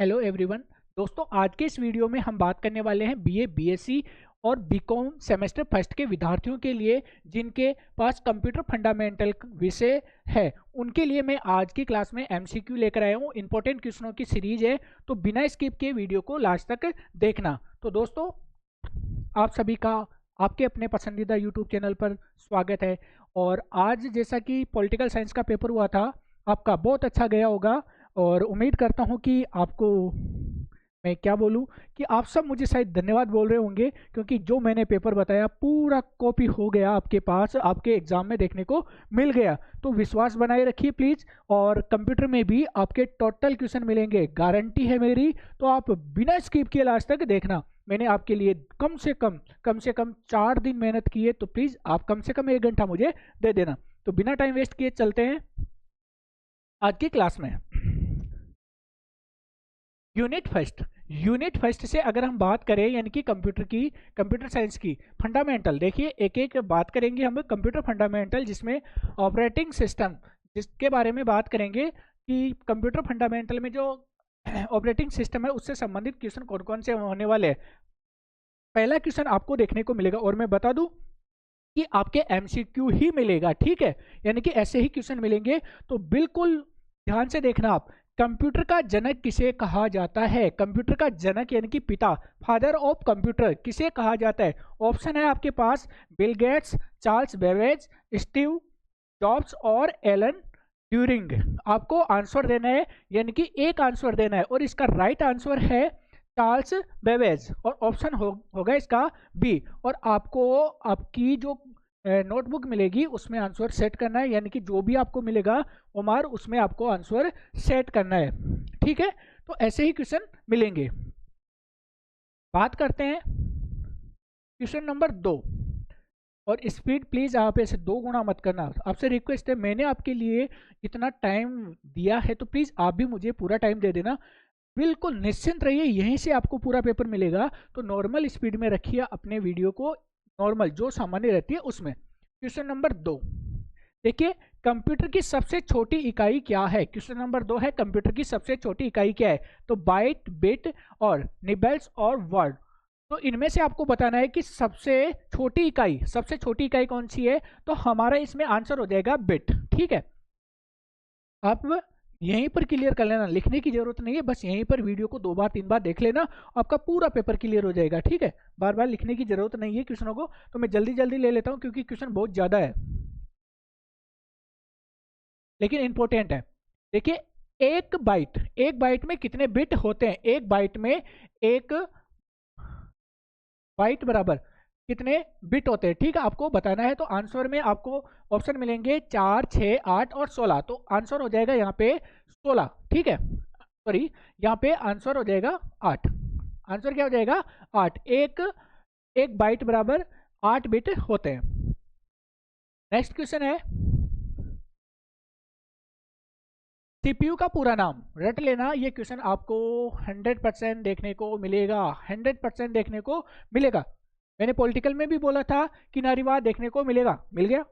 Hello everyone. दोस्तों, आज के इस वीडियो में हम बात करने वाले हैं बीए, बीएससी और बीकॉम सेमेस्टर फर्स्ट के विद्यार्थियों के लिए जिनके पास कंप्यूटर फंडामेंटल विषय है। उनके लिए मैं आज की क्लास में एमसीक्यू लेकर आया हूँ। इंपॉर्टेंट क्वेश्चनों की सीरीज है, तो बिना स्किप के वीडियो को लास्ट तक देखना। तो दोस्तों, आप सभी का आपके अपने पसंदीदा यूट्यूब चैनल पर स्वागत है। और आज जैसा कि पॉलिटिकल साइंस का पेपर हुआ था, आपका बहुत अच्छा गया होगा और उम्मीद करता हूं कि आपको मैं क्या बोलूं कि आप सब मुझे शायद धन्यवाद बोल रहे होंगे, क्योंकि जो मैंने पेपर बताया पूरा कॉपी हो गया आपके पास, आपके एग्जाम में देखने को मिल गया। तो विश्वास बनाए रखिए प्लीज़। और कंप्यूटर में भी आपके टोटल क्वेश्चन मिलेंगे, गारंटी है मेरी। तो आप बिना स्किप किए लास्ट तक देखना। मैंने आपके लिए कम से कम 4 दिन मेहनत की है, तो प्लीज़ आप कम से कम 1 घंटा मुझे दे देना। तो बिना टाइम वेस्ट किए चलते हैं आज की क्लास में। यूनिट फर्स्ट से अगर हम बात करें, यानी कि कंप्यूटर साइंस की फंडामेंटल, देखिए एक एक बात करेंगे हम कंप्यूटर फंडामेंटल, जिसमें ऑपरेटिंग सिस्टम जिसके बारे में बात करेंगे कि कंप्यूटर फंडामेंटल में जो ऑपरेटिंग सिस्टम है उससे संबंधित क्वेश्चन कौन कौन से होने वाले हैं। पहला क्वेश्चन आपको देखने को मिलेगा, और मैं बता दूं कि आपके एमसीक्यू ही मिलेगा, ठीक है, यानी कि ऐसे ही क्वेश्चन मिलेंगे। तो बिल्कुल ध्यान से देखना आप। कंप्यूटर का जनक किसे कहा जाता है? कंप्यूटर का जनक यानी कि पिता, फादर ऑफ कंप्यूटर किसे कहा जाता है? ऑप्शन है आपके पास Bill Gates, Charles Babbage, Steve Jobs और एलन ट्यूरिंग। आपको आंसर देना है, यानी कि एक आंसर देना है, और इसका राइट आंसर है चार्ल्स बेबेज, और ऑप्शन होगा इसका बी। और आपको आपकी जो नोटबुक मिलेगी उसमें आंसर सेट करना है, यानी कि जो भी आपको मिलेगा उमार, उसमें आपको आंसर सेट करना है, ठीक है। तो ऐसे ही क्वेश्चन मिलेंगे। बात करते हैं क्वेश्चन नंबर 2। और स्पीड प्लीज आप ऐसे 2 गुना मत करना, आपसे रिक्वेस्ट है। मैंने आपके लिए इतना टाइम दिया है, तो प्लीज आप भी मुझे पूरा टाइम दे देना। बिल्कुल निश्चिंत रहिए, यहीं से आपको पूरा पेपर मिलेगा। तो नॉर्मल स्पीड में रखिए अपने वीडियो को, नॉर्मल जो सामान्य रहती है उसमें। क्वेश्चन नंबर 2, देखिए कंप्यूटर की सबसे छोटी इकाई क्या है? क्वेश्चन नंबर 2 है कंप्यूटर की सबसे छोटी इकाई क्या है? तो बाइट, बिट और निबल्स और वर्ड। तो इनमें से आपको बताना है कि सबसे छोटी इकाई कौन सी है। तो हमारा इसमें आंसर हो जाएगा बिट, ठीक है। आप यहीं पर क्लियर कर लेना, लिखने की जरूरत नहीं है, बस यहीं पर वीडियो को 2 बार 3 बार देख लेना, आपका पूरा पेपर क्लियर हो जाएगा, ठीक है। बार बार लिखने की जरूरत नहीं है क्वेश्चनों को। तो मैं जल्दी जल्दी ले लेता हूं क्योंकि क्वेश्चन बहुत ज्यादा है, लेकिन इंपॉर्टेंट है। देखिए, एक बाइट में कितने बिट होते हैं? एक बाइट बराबर कितने बिट होते हैं, ठीक है, आपको बताना है। तो आंसर में आपको ऑप्शन मिलेंगे 4, 6, 8 और 16। तो आंसर हो जाएगा यहाँ पे 16, ठीक है। सॉरी, यहाँ पे आंसर हो जाएगा 8। आंसर क्या हो जाएगा? 8। एक बाइट बराबर 8 बिट होते हैं। नेक्स्ट क्वेश्चन है, सीपीयू का पूरा नाम रट लेना। ये क्वेश्चन आपको 100% देखने को मिलेगा, 100% देखने को मिलेगा। मैंने पॉलिटिकल में भी बोला था कि नारीवाद देखने को मिलेगा, मिल गया।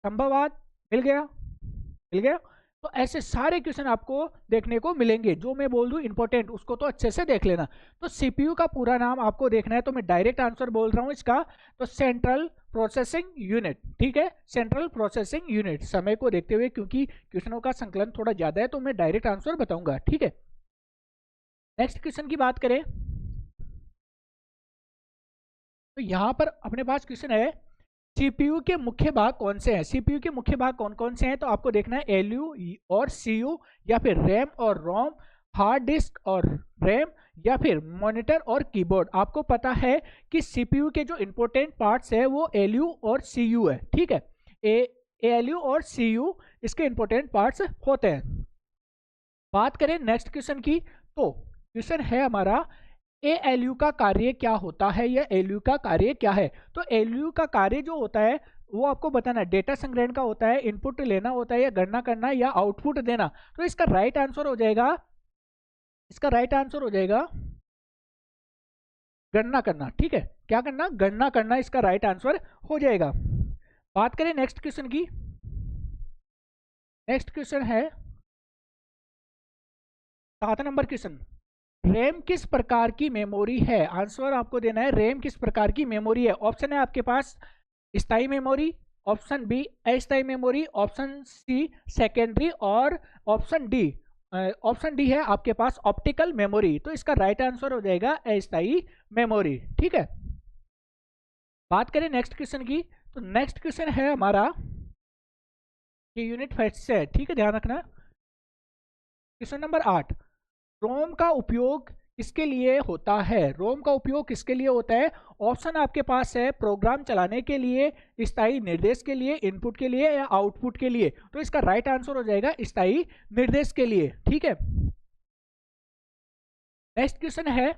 संभववाद मिल गया, मिल गया। तो ऐसे सारे क्वेश्चन आपको देखने को मिलेंगे। जो मैं बोल दूं इंपॉर्टेंट, उसको तो अच्छे से देख लेना। तो सीपीयू का पूरा नाम आपको देखना है, तो मैं डायरेक्ट आंसर बोल रहा हूं इसका। तो सेंट्रल प्रोसेसिंग यूनिट, ठीक है, सेंट्रल प्रोसेसिंग यूनिट। समय को देखते हुए, क्योंकि क्वेश्चनों का संकलन थोड़ा ज्यादा है, तो मैं डायरेक्ट आंसर बताऊंगा, ठीक है। नेक्स्ट क्वेश्चन की बात करें, तो यहां पर अपने पास क्वेश्चन है, सीपीयू के मुख्य भाग कौन से हैं? सीपीयू के मुख्य भाग कौन कौन से हैं? तो आपको देखना है एलयू और सीयू, या फिर रैम और रोम, हार्ड डिस्क और रैम, या फिर मॉनिटर और कीबोर्ड। आपको पता है कि सीपीयू के जो इंपॉर्टेंट पार्ट्स है वो एलयू और सीयू है, ठीक है। एलयू और सीयू इसके इंपॉर्टेंट पार्ट्स होते हैं। बात करें नेक्स्ट क्वेश्चन की, तो क्वेश्चन है हमारा, एएलयू का कार्य क्या होता है, या एलयू का कार्य क्या है? तो एलयू का कार्य जो होता है वो आपको बताना है। डेटा संग्रहण का होता है, इनपुट लेना होता है, या गणना करना, या आउटपुट देना। तो इसका राइट आंसर हो जाएगा, गणना करना, ठीक है। क्या करना? गणना करना, इसका राइट आंसर हो जाएगा। बात करें नेक्स्ट क्वेश्चन की। नेक्स्ट क्वेश्चन है 7 नंबर क्वेश्चन। रैम किस प्रकार की मेमोरी है? आंसर आपको देना है रैम किस प्रकार की मेमोरी है। ऑप्शन है आपके पास स्थायी मेमोरी, ऑप्शन बी अस्थायी मेमोरी, ऑप्शन सी सेकेंडरी और ऑप्शन डी है आपके पास ऑप्टिकल मेमोरी। तो इसका राइट आंसर हो जाएगा अस्थायी मेमोरी। ठीक है, बात करें नेक्स्ट क्वेश्चन की, तो नेक्स्ट क्वेश्चन है हमारा ये यूनिट 5 से है। ठीक है, ध्यान रखना। क्वेश्चन नंबर 8, रोम का उपयोग किसके लिए होता है? रोम का उपयोग किसके लिए होता है? ऑप्शन आपके पास है प्रोग्राम चलाने के लिए, स्थायी निर्देश के लिए, इनपुट के लिए या आउटपुट के लिए। तो इसका राइट आंसर हो जाएगा स्थायी निर्देश के लिए। ठीक है, नेक्स्ट क्वेश्चन है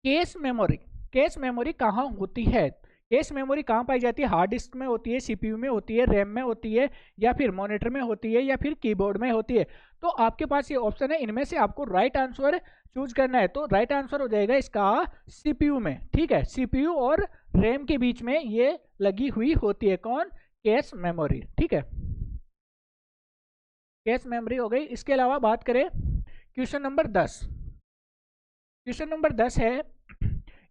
केस मेमोरी। केस मेमोरी कहाँ होती है? केस मेमोरी कहाँ पाई जाती है? हार्ड डिस्क में होती है, सीपीयू में होती है, रैम में होती है, या फिर मॉनिटर में होती है, या फिर कीबोर्ड में होती है। तो आपके पास ये ऑप्शन है, इनमें से आपको राइट आंसर चूज करना है। तो राइट आंसर हो जाएगा इसका सीपीयू में। ठीक है, सीपीयू और रैम के बीच में ये लगी हुई होती है। कौन? Case memory. ठीक है, केस मेमोरी हो गई। इसके अलावा बात करें क्वेश्चन नंबर 10। क्वेश्चन नंबर 10 है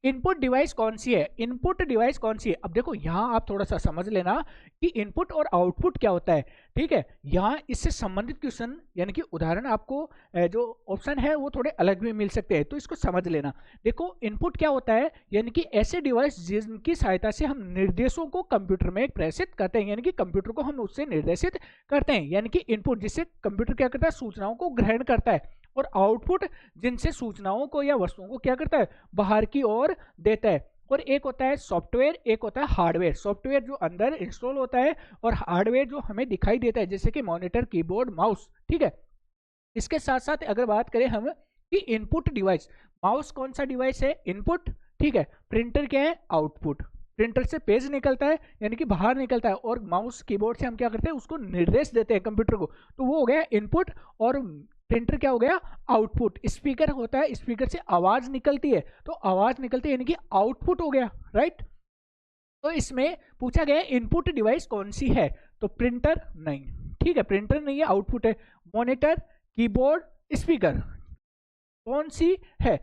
इनपुट डिवाइस कौन सी है? इनपुट डिवाइस कौन सी है? अब देखो यहाँ आप थोड़ा सा समझ लेना कि इनपुट और आउटपुट क्या होता है। ठीक है, यहाँ इससे संबंधित क्वेश्चन यानी कि उदाहरण आपको जो ऑप्शन है वो थोड़े अलग भी मिल सकते हैं, तो इसको समझ लेना। देखो इनपुट क्या होता है, यानी कि ऐसे डिवाइस जिनकी सहायता से हम निर्देशों को कंप्यूटर में प्रेषित करते हैं, यानी कि कंप्यूटर को हम उससे निर्देशित करते हैं। यानी कि इनपुट जिससे कंप्यूटर क्या करता है, सूचनाओं को ग्रहण करता है, और आउटपुट जिनसे सूचनाओं को या वस्तुओं को क्या करता है, बाहर की ओर देता है। और एक होता है सॉफ्टवेयर, एक होता है हार्डवेयर। सॉफ्टवेयर जो अंदर इंस्टॉल होता है, और हार्डवेयर जो हमें दिखाई देता है, जैसे कि मॉनिटर, कीबोर्ड, माउस। ठीक है, इसके साथ साथ अगर बात करें हम कि इनपुट डिवाइस, माउस कौन सा डिवाइस है? इनपुट। ठीक है, प्रिंटर क्या है? आउटपुट। प्रिंटर से पेज निकलता है यानी कि बाहर निकलता है, और माउस कीबोर्ड से हम क्या करते हैं, उसको निर्देश देते हैं कंप्यूटर को। तो वो हो गया इनपुट, और प्रिंटर क्या हो गया? आउटपुट। स्पीकर होता है, स्पीकर से आवाज निकलती है, तो आवाज निकलती है यानी कि आउटपुट हो गया। राइट, तो इसमें पूछा गया इनपुट डिवाइस कौन सी है, तो प्रिंटर नहीं। ठीक है, प्रिंटर नहीं है, आउटपुट है। मॉनिटर, कीबोर्ड, स्पीकर, कौन सी है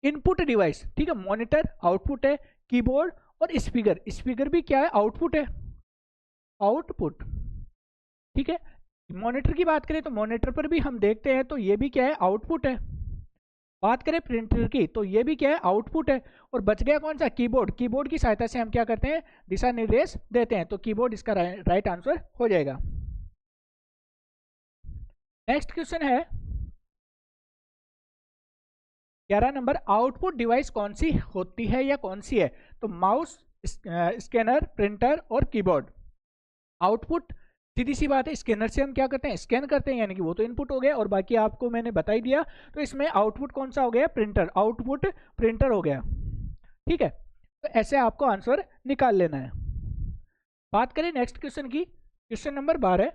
इनपुट डिवाइस? ठीक है, मॉनिटर आउटपुट है, कीबोर्ड और स्पीकर, स्पीकर भी क्या है? आउटपुट है, आउटपुट। ठीक है, मॉनिटर की बात करें तो मॉनिटर पर भी हम देखते हैं, तो ये भी क्या है? आउटपुट है। बात करें प्रिंटर की तो ये भी क्या है? आउटपुट है। और बच गया कौन सा? कीबोर्ड। कीबोर्ड की सहायता से हम क्या करते हैं? दिशा निर्देश देते हैं, तो कीबोर्ड इसका राइट आंसर हो जाएगा। नेक्स्ट क्वेश्चन है 11 नंबर, आउटपुट डिवाइस कौन सी होती है या कौन सी है? तो माउस, स्कैनर, प्रिंटर और कीबोर्ड। आउटपुट सीधी सी बात है, स्कैनर से हम क्या करते हैं? स्कैन करते हैं, यानी कि वो तो इनपुट हो गया, और बाकी आपको मैंने बता ही दिया। तो इसमें आउटपुट कौन सा हो गया? प्रिंटर। आउटपुट प्रिंटर हो गया। ठीक है, तो ऐसे आपको आंसर निकाल लेना है। बात करें नेक्स्ट क्वेश्चन की, क्वेश्चन नंबर 12,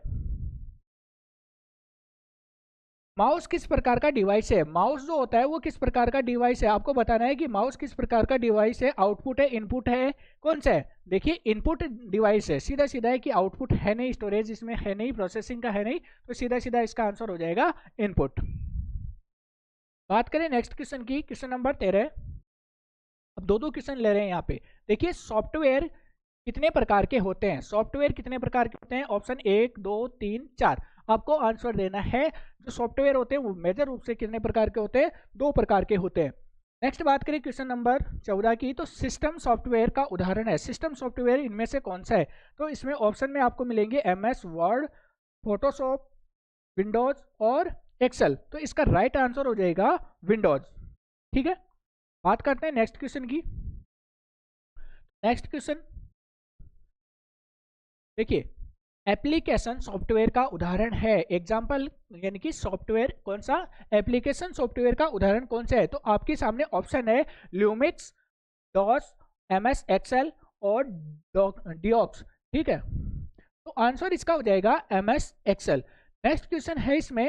माउस किस प्रकार का डिवाइस है? माउस जो होता है वो किस प्रकार का डिवाइस है? आपको बताना है कि माउस किस प्रकार का डिवाइस है। आउटपुट है, इनपुट है, कौन सा है? देखिए इनपुट डिवाइस है, सीधा सीधा है कि आउटपुट है नहीं, स्टोरेज इसमें है नहीं, प्रोसेसिंग का है नहीं, तो सीधा सीधा इसका आंसर हो जाएगा इनपुट। बात करें नेक्स्ट क्वेश्चन की, क्वेश्चन नंबर 13। अब दो दो क्वेश्चन ले रहे हैं यहाँ पे। देखिए सॉफ्टवेयर कितने प्रकार के होते हैं? सॉफ्टवेयर कितने प्रकार के होते हैं? ऑप्शन 1, 2, 3, 4 आपको आंसर देना है। जो सॉफ्टवेयर होते हैं वो मेजर रूप से कितने प्रकार के होते हैं? 2 प्रकार के होते हैं। नेक्स्ट बात करें क्वेश्चन नंबर 14 की, तो सिस्टम सॉफ्टवेयर का उदाहरण है। सिस्टम सॉफ्टवेयर इनमें से कौन सा है? तो इसमें ऑप्शन में आपको मिलेंगे MS वर्ड, फोटोशॉप, विंडोज और एक्सेल। तो इसका राइट आंसर हो जाएगा विंडोज। ठीक है, बात करते हैं नेक्स्ट क्वेश्चन की। नेक्स्ट क्वेश्चन देखिए, एप्लीकेशन सॉफ्टवेयर का उदाहरण है। एग्जाम्पल यानी कि सॉफ्टवेयर कौन सा? एप्लीकेशन सॉफ्टवेयर का उदाहरण कौन सा है? तो आपके सामने ऑप्शन है ल्यूमिक्स, डॉस, MS एक्सेल और डिओक्स। ठीक है, तो आंसर इसका हो जाएगा MS एक्सेल। नेक्स्ट क्वेश्चन है इसमें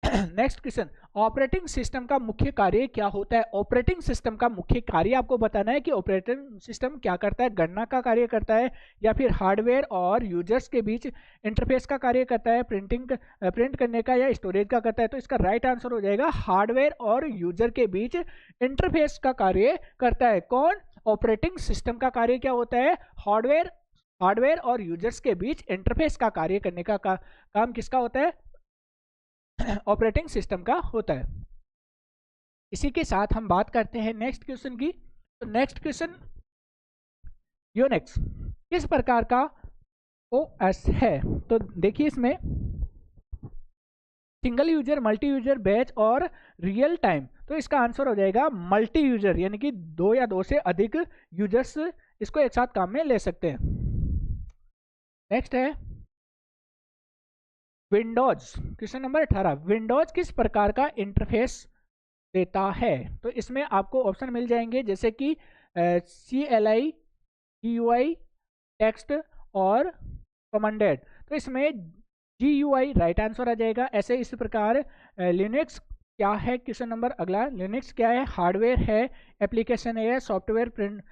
नेक्स्ट क्वेश्चन, ऑपरेटिंग सिस्टम का मुख्य कार्य क्या होता है। ऑपरेटिंग सिस्टम का मुख्य कार्य आपको बताना है कि ऑपरेटिंग सिस्टम क्या करता है, गणना का कार्य करता है या फिर हार्डवेयर और यूजर्स के बीच इंटरफेस का कार्य करता है, प्रिंट करने का या स्टोरेज का करता है। तो इसका राइट आंसर हो जाएगा हार्डवेयर और यूजर के बीच इंटरफेस का कार्य करता है। कौन? ऑपरेटिंग सिस्टम का कार्य क्या होता है? हार्डवेयर और यूजर्स के बीच इंटरफेस का कार्य करने का काम किसका होता है? ऑपरेटिंग सिस्टम का होता है। इसी के साथ हम बात करते हैं नेक्स्ट क्वेश्चन की। तो नेक्स्ट क्वेश्चन, यूनिक्स किस प्रकार का ओएस है? तो देखिए इसमें single user, multi user, batch और रियल टाइम। तो इसका आंसर हो जाएगा मल्टी यूजर, यानी कि 2 या 2 से अधिक यूजर्स इसको एक साथ काम में ले सकते हैं। नेक्स्ट है विंडोज, क्वेश्चन नंबर 18। विंडोज किस प्रकार का इंटरफेस देता है? तो इसमें आपको ऑप्शन मिल जाएंगे जैसे कि CLI, GUI, टेक्स्ट और कमांडेड। तो इसमें GUI राइट आंसर आ जाएगा। ऐसे इस प्रकार लिनक्स क्या है? क्वेश्चन नंबर अगला, लिनक्स क्या है? हार्डवेयर है, एप्लीकेशन है, सॉफ्टवेयर प्रिंट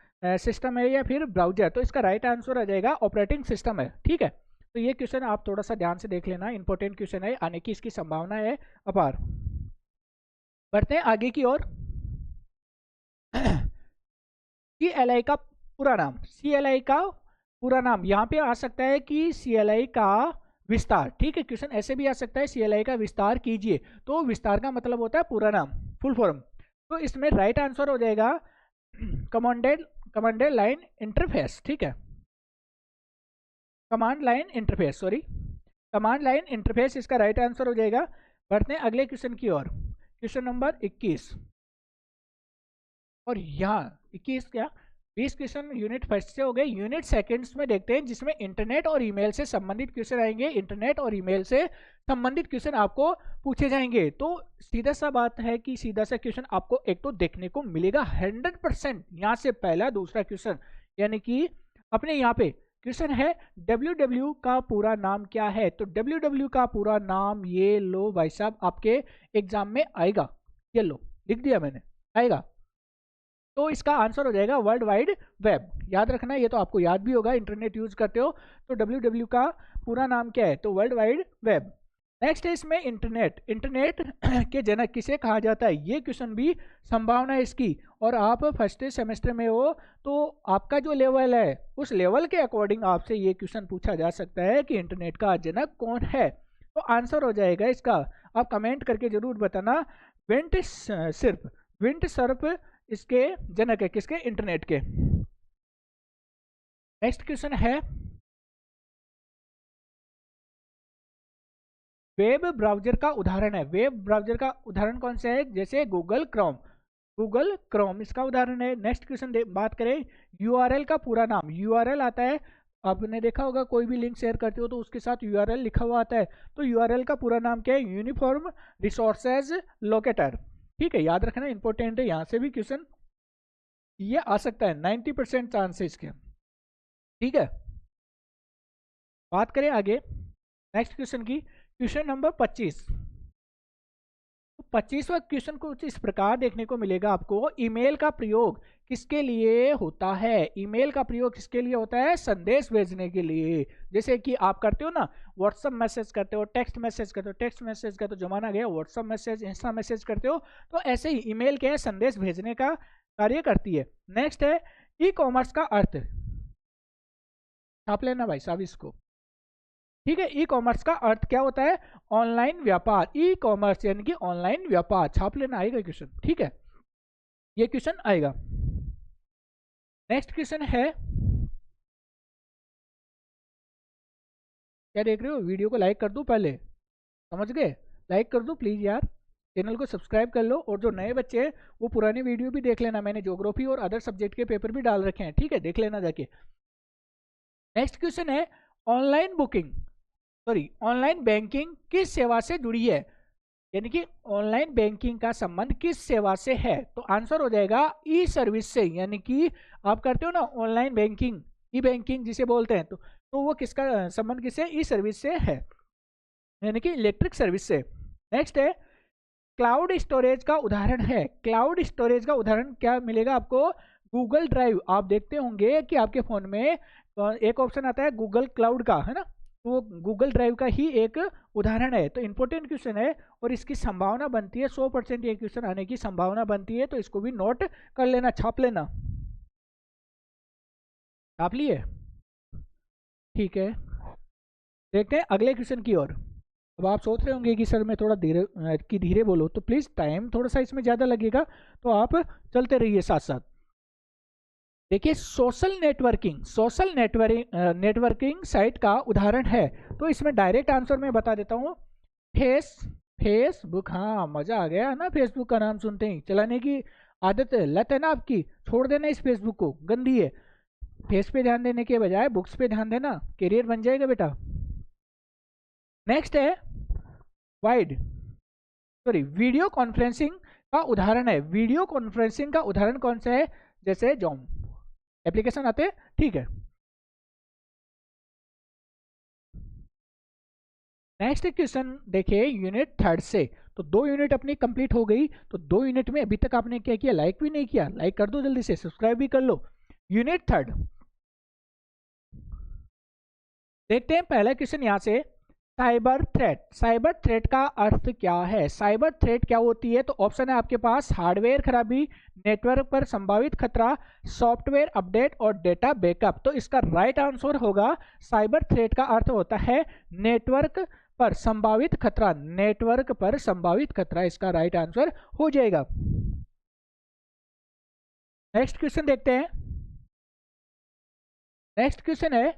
सिस्टम है या फिर ब्राउजर? तो इसका राइट आंसर आ जाएगा ऑपरेटिंग सिस्टम है। ठीक है, तो ये क्वेश्चन आप थोड़ा सा ध्यान से देख लेना, इंपॉर्टेंट क्वेश्चन है, आने की इसकी संभावना है अपार। बढ़ते हैं आगे की ओर। CLI का पूरा नाम, CLI का पूरा नाम यहाँ पे आ सकता है कि CLI का विस्तार। ठीक है, क्वेश्चन ऐसे भी आ सकता है CLI का विस्तार कीजिए। तो विस्तार का मतलब होता है पूरा नाम, फुल फॉर्म। तो इसमें राइट आंसर हो जाएगा कमांड लाइन इंटरफेस। ठीक है, command line interface, sorry, command line interface इसका राइट आंसर हो जाएगा। बढ़ते हैं अगले क्वेश्चन की ओर, क्वेश्चन नंबर 21। और यहाँ 21 क्या 20 क्वेश्चन यूनिट फर्स्ट से हो गए। यूनिट सेकंड्स में देखते हैं जिसमें इंटरनेट और ईमेल से संबंधित क्वेश्चन आएंगे। इंटरनेट और ईमेल से संबंधित क्वेश्चन आपको पूछे जाएंगे। तो सीधा सा बात है कि सीधा सा क्वेश्चन आपको एक तो देखने को मिलेगा 100%। यहाँ से पहला दूसरा क्वेश्चन, यानी कि अपने यहाँ पे क्वेश्चन है www का पूरा नाम क्या है? तो www का पूरा नाम ये लो भाई साहब, आपके एग्जाम में आएगा। ये लो, लिख दिया मैंने, आएगा। तो इसका आंसर हो जाएगा वर्ल्ड वाइड वेब। याद रखना, ये तो आपको याद भी होगा, इंटरनेट यूज करते हो। तो www का पूरा नाम क्या है? तो वर्ल्ड वाइड वेब। नेक्स्ट है इसमें इंटरनेट, इंटरनेट के जनक किसे कहा जाता है? ये क्वेश्चन भी संभावना है इसकी। और आप फर्स्ट सेमेस्टर में हो तो आपका जो लेवल है उस लेवल के अकॉर्डिंग आपसे ये क्वेश्चन पूछा जा सकता है कि इंटरनेट का जनक कौन है। तो आंसर हो जाएगा इसका, आप कमेंट करके जरूर बताना, विंड सर्फ इसके जनक है। किसके? इंटरनेट के। नेक्स्ट क्वेश्चन है वेब ब्राउजर का उदाहरण है। वेब ब्राउजर का उदाहरण कौन सा है? जैसे गूगल क्रोम, गूगल क्रोम इसका उदाहरण है। नेक्स्ट क्वेश्चन बात करें यूआरएल का पूरा नाम। यूआरएल आता है, आपने देखा होगा कोई भी लिंक शेयर करते हो तो उसके साथ यूआरएल लिखा हुआ आता है। तो यूआरएल का पूरा नाम क्या है? Uniform resources locator. ठीक है, याद रखना, इंपॉर्टेंट है, यहाँ से भी क्वेश्चन ये आ सकता है, 90% चांस है इसके। ठीक है, बात करें आगे नेक्स्ट क्वेश्चन की, क्वेश्चन नंबर 25। 25वां क्वेश्चन कुछ इस प्रकार देखने को मिलेगा आपको, ईमेल का प्रयोग किसके लिए होता है? ईमेल का प्रयोग किसके लिए होता है? संदेश भेजने के लिए। जैसे कि आप करते हो ना, व्हाट्सएप मैसेज करते हो, टेक्स्ट मैसेज करते हो, टेक्स्ट मैसेज का तो जमाना गया, व्हाट्सएप मैसेज, इंस्टा मैसेज करते हो। तो ऐसे ही ईमेल क्या है? संदेश भेजने का कार्य करती है। नेक्स्ट है ई कॉमर्स का अर्थ, छाप लेना भाई साहब इसको। ठीक है, ई कॉमर्स का अर्थ क्या होता है? ऑनलाइन व्यापार। ई कॉमर्स यानी कि ऑनलाइन व्यापार, छाप लेना, आएगा क्वेश्चन। ठीक है, ये क्वेश्चन आएगा। नेक्स्ट क्वेश्चन है, क्या देख रहे हो? वीडियो को लाइक कर दूं पहले, समझ गए? लाइक कर दूं प्लीज यार, चैनल को सब्सक्राइब कर लो। और जो नए बच्चे हैं वो पुरानी वीडियो भी देख लेना, मैंने ज्योग्राफी और अदर सब्जेक्ट के पेपर भी डाल रखे हैं। ठीक है, देख लेना जाके। नेक्स्ट क्वेश्चन है online booking, sorry online banking किस सेवा से जुड़ी है? यानी कि ऑनलाइन बैंकिंग का संबंध किस सेवा से है? तो आंसर हो जाएगा ई सर्विस से। यानी कि आप करते हो ना ऑनलाइन बैंकिंग, ई बैंकिंग जिसे बोलते हैं, तो वो किसका संबंध किससे? ई सर्विस से है, यानी कि इलेक्ट्रिक सर्विस से। नेक्स्ट है क्लाउड स्टोरेज का उदाहरण है। क्लाउड स्टोरेज का उदाहरण क्या मिलेगा आपको? Google drive. आप देखते होंगे कि आपके फोन में एक ऑप्शन आता है गूगल क्लाउड का, है ना, तो वो गूगल ड्राइव का ही एक उदाहरण है। तो इंपॉर्टेंट क्वेश्चन है और इसकी संभावना बनती है 100% ये क्वेश्चन आने की संभावना बनती है, तो इसको भी नोट कर लेना, छाप लेना। छाप लिए? ठीक है, देखते हैं अगले क्वेश्चन की ओर। अब आप सोच रहे होंगे कि सर मैं थोड़ा धीरे बोलो, तो प्लीज़ टाइम थोड़ा सा इसमें ज़्यादा लगेगा, तो आप चलते रहिए साथ साथ। देखिए सोशल नेटवर्किंग साइट का उदाहरण है। तो इसमें डायरेक्ट आंसर मैं बता देता हूँ, फेसबुक। हाँ, मज़ा आ गया ना, फेसबुक का नाम सुनते ही। चलाने की आदत लत है ना आपकी, छोड़ देना इस फेसबुक को, गंदी है। फेस पे ध्यान देने के बजाय बुक्स पे ध्यान देना, करियर बन जाएगा बेटा। नेक्स्ट है वीडियो कॉन्फ्रेंसिंग का उदाहरण है। वीडियो कॉन्फ्रेंसिंग का उदाहरण कौन सा है? जैसे जूम एप्लीकेशन आते हैं, ठीक है। नेक्स्ट क्वेश्चन देखिए यूनिट 3 से। तो 2 यूनिट अपनी कंप्लीट हो गई। तो 2 यूनिट में अभी तक आपने क्या किया? लाइक भी नहीं किया, लाइक कर दो जल्दी से, सब्सक्राइब भी कर लो। यूनिट 3 देखते हैं पहला क्वेश्चन यहाँ से। साइबर थ्रेट का अर्थ क्या है? साइबर थ्रेट क्या होती है? तो ऑप्शन है आपके पास हार्डवेयर खराबी, नेटवर्क पर संभावित खतरा, सॉफ्टवेयर अपडेट और डेटा बैकअप। तो इसका राइट आंसर होगा साइबर थ्रेट का अर्थ होता है नेटवर्क पर संभावित खतरा। नेटवर्क पर संभावित खतरा इसका राइट आंसर हो जाएगा। नेक्स्ट क्वेश्चन देखते हैं। नेक्स्ट क्वेश्चन है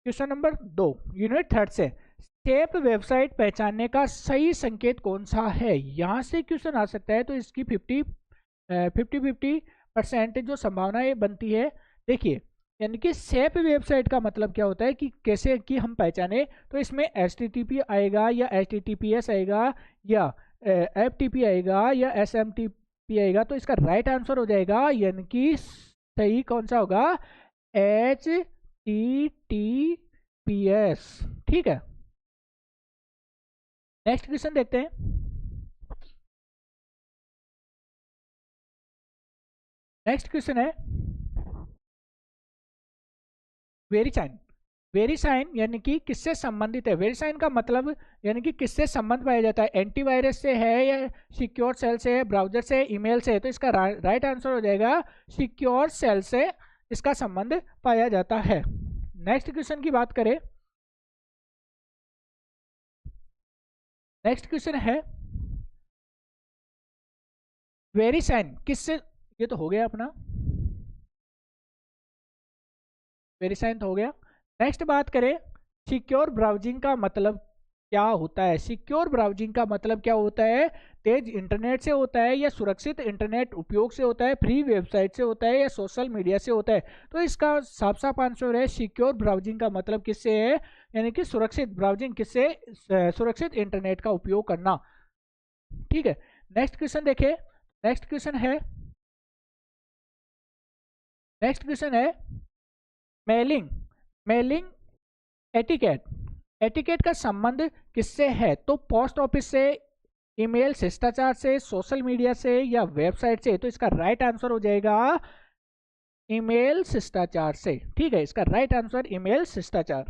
क्वेश्चन नंबर 2 यूनिट 3 से। स्टेप वेबसाइट पहचानने का सही संकेत कौन सा है? यहाँ से क्वेश्चन आ सकता है, तो इसकी 50-50% जो संभावनाएं बनती है। देखिए यानी कि सेफ वेबसाइट का मतलब क्या होता है कि कैसे कि हम पहचाने। तो इसमें HTTP आएगा या HTTPS आएगा या FTP आएगा या SMTP आएगा। तो इसका राइट आंसर हो जाएगा, यानी कि सही कौन सा होगा? HTTPS, ठीक है। नेक्स्ट क्वेश्चन देखते हैं। नेक्स्ट क्वेश्चन है वेरीसाइन यानी कि किससे संबंधित है? वेरीसाइन का मतलब यानी कि किससे संबंध पाया जाता है? एंटीवायरस से है या सिक्योर सेल से है, ब्राउजर से, ईमेल से? तो इसका राइट आंसर हो जाएगा सिक्योर सेल से इसका संबंध पाया जाता है। नेक्स्ट क्वेश्चन की बात करें। नेक्स्ट क्वेश्चन है वेरीसाइन किससे, ये तो हो गया अपना, वेरीसाइन तो हो गया। नेक्स्ट बात करें सिक्योर ब्राउजिंग का मतलब क्या होता है? सिक्योर ब्राउजिंग का मतलब क्या होता है? तेज इंटरनेट से होता है या सुरक्षित इंटरनेट उपयोग से होता है, फ्री वेबसाइट से होता है या सोशल मीडिया से होता है? तो इसका साफ साफ आंसर है सिक्योर ब्राउजिंग का मतलब किससे है, यानी कि सुरक्षित ब्राउजिंग किससे? सुरक्षित इंटरनेट का उपयोग करना, ठीक है। नेक्स्ट क्वेश्चन देखें। नेक्स्ट क्वेश्चन है मेलिंग एटिकेट का संबंध किससे है? तो पोस्ट ऑफिस से, ईमेल शिष्टाचार से, सोशल मीडिया से या वेबसाइट से? तो इसका राइट आंसर हो जाएगा ईमेल शिष्टाचार से, ठीक है। इसका राइट आंसर ईमेल शिष्टाचार।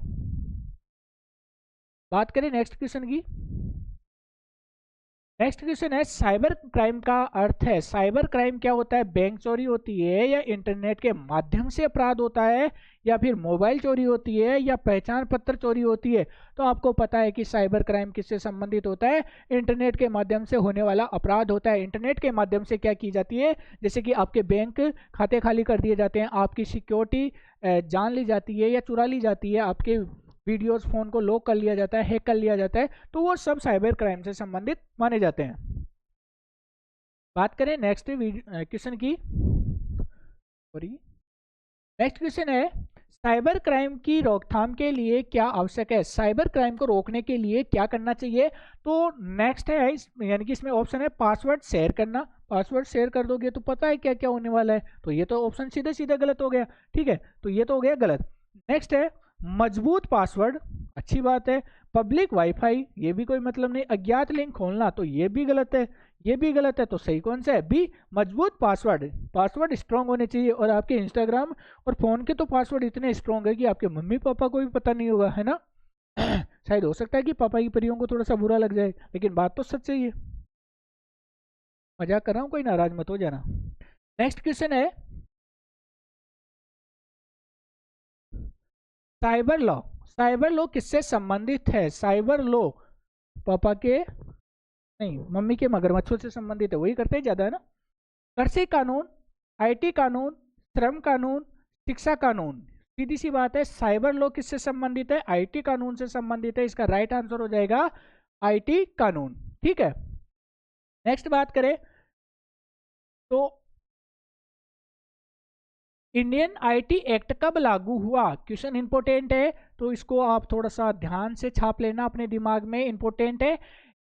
बात करें नेक्स्ट क्वेश्चन की। नेक्स्ट क्वेश्चन है साइबर क्राइम का अर्थ है। साइबर क्राइम क्या होता है? बैंक चोरी होती है या इंटरनेट के माध्यम से अपराध होता है या फिर मोबाइल चोरी होती है या पहचान पत्र चोरी होती है? तो आपको पता है कि साइबर क्राइम किससे संबंधित होता है? इंटरनेट के माध्यम से होने वाला अपराध होता है। इंटरनेट के माध्यम से क्या की जाती है? जैसे कि आपके बैंक खाते खाली कर दिए जाते हैं, आपकी सिक्योरिटी जान ली जाती है या चुरा ली जाती है, आपके वीडियोस फोन को लॉक कर लिया जाता है, हैक कर लिया जाता है, तो वो सब साइबर क्राइम से संबंधित माने जाते हैं। बात करें नेक्स्ट क्वेश्चन की। नेक्स्ट क्वेश्चन है साइबर क्राइम की रोकथाम के लिए क्या आवश्यक है? साइबर क्राइम को रोकने के लिए क्या करना चाहिए? तो नेक्स्ट है यानी कि इसमें ऑप्शन है पासवर्ड शेयर करना। पासवर्ड शेयर कर दोगे तो पता है क्या क्या होने वाला है, तो ये तो ऑप्शन सीधे सीधे गलत हो गया, ठीक है, तो ये तो हो गया गलत। नेक्स्ट है मजबूत पासवर्ड। अच्छी बात है। पब्लिक वाईफाई, ये भी कोई मतलब नहीं। अज्ञात लिंक खोलना, तो ये भी गलत है। ये भी गलत है, तो सही कौन सा है? बी, मजबूत पासवर्ड। पासवर्ड स्ट्रांग होने चाहिए, और आपके इंस्टाग्राम और फोन के तो पासवर्ड इतने स्ट्रांग है कि आपके मम्मी पापा को भी पता नहीं होगा, है ना। शायद हो सकता है कि पापा की परियों को थोड़ा सा बुरा लग जाए, लेकिन बात तो सच है। मजाक कर रहा हूँ, कोई नाराज मत हो जाना। नेक्स्ट क्वेश्चन है साइबर लॉ। साइबर लॉ किससे संबंधित है? साइबर लॉ पापा के नहीं, मम्मी के मगरमच्छों से संबंधित है, वही करते हैं ज्यादा, है ना। कृषि कानून, आईटी कानून, श्रम कानून, शिक्षा कानून। सीधी सी बात है, साइबर लॉ किससे संबंधित है? आईटी कानून से संबंधित है। इसका राइट आंसर हो जाएगा आईटी कानून। ठीक है, नेक्स्ट बात करें तो इंडियन आईटी एक्ट कब लागू हुआ? क्वेश्चन इंपोर्टेंट है, तो इसको आप थोड़ा सा ध्यान से छाप लेना अपने दिमाग में, इंपोर्टेंट है।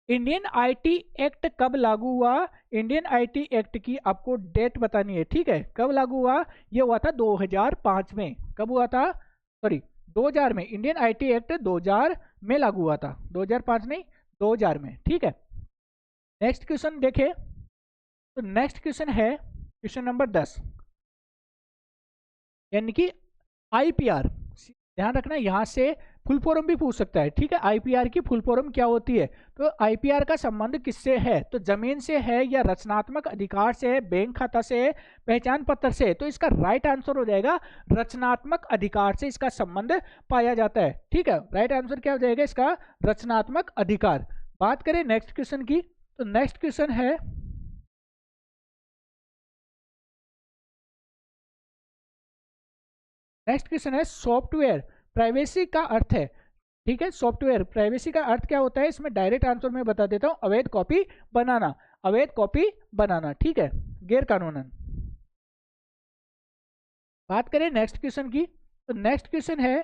इंडियन आईटी एक्ट कब लागू हुआ? इंडियन आईटी एक्ट की आपको डेट बतानी है, ठीक है। कब लागू हुआ? ये हुआ था 2005 में। कब हुआ था? सॉरी, 2000 में। इंडियन आईटी एक्ट 2000 में लागू हुआ था, 2005 नहीं, 2000 में। ठीक है, नेक्स्ट क्वेश्चन देखें तो नेक्स्ट क्वेश्चन है क्वेश्चन नंबर 10, यानी कि आईपीआर। ध्यान रखना, यहां से फुल फॉर्म भी पूछ सकता है, ठीक है। आईपीआर की फुल फॉर्म क्या होती है? तो आईपीआर का संबंध किससे है? तो जमीन से है, या रचनात्मक अधिकार से है, बैंक खाता से है, पहचान पत्र से है? तो इसका राइट आंसर हो जाएगा रचनात्मक अधिकार से इसका संबंध पाया जाता है। ठीक है, राइट आंसर क्या हो जाएगा इसका? रचनात्मक अधिकार। बात करें नेक्स्ट क्वेश्चन की, तो नेक्स्ट क्वेश्चन है सॉफ्टवेयर प्राइवेसी का अर्थ है। ठीक है, सॉफ्टवेयर प्राइवेसी का अर्थ क्या होता है? इसमें डायरेक्ट आंसर मैं बता देता हूं, अवैध कॉपी बनाना। अवैध कॉपी बनाना, ठीक है, गैर कानूनन। बात करें नेक्स्ट क्वेश्चन की, तो नेक्स्ट क्वेश्चन है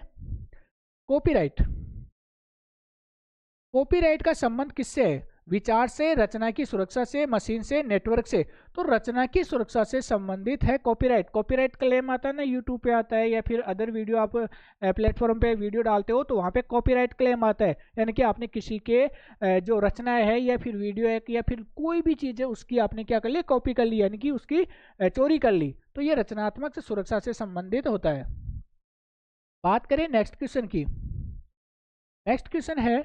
कॉपीराइट। कॉपीराइट का संबंध किससे है? विचार से, रचना की सुरक्षा से, मशीन से, नेटवर्क से? तो रचना की सुरक्षा से संबंधित है कॉपीराइट। कॉपीराइट क्लेम आता है ना, यूट्यूब पे आता है, या फिर अदर वीडियो आप प्लेटफॉर्म पे वीडियो डालते हो तो वहाँ पे कॉपीराइट क्लेम आता है। यानी कि आपने किसी के जो रचना है, या फिर वीडियो है, या फिर कोई भी चीज़ है, उसकी आपने क्या कर ली? कॉपी कर ली, यानी कि उसकी चोरी कर ली। तो ये रचनात्मक से सुरक्षा से संबंधित होता है। बात करें नेक्स्ट क्वेश्चन की, नेक्स्ट क्वेश्चन है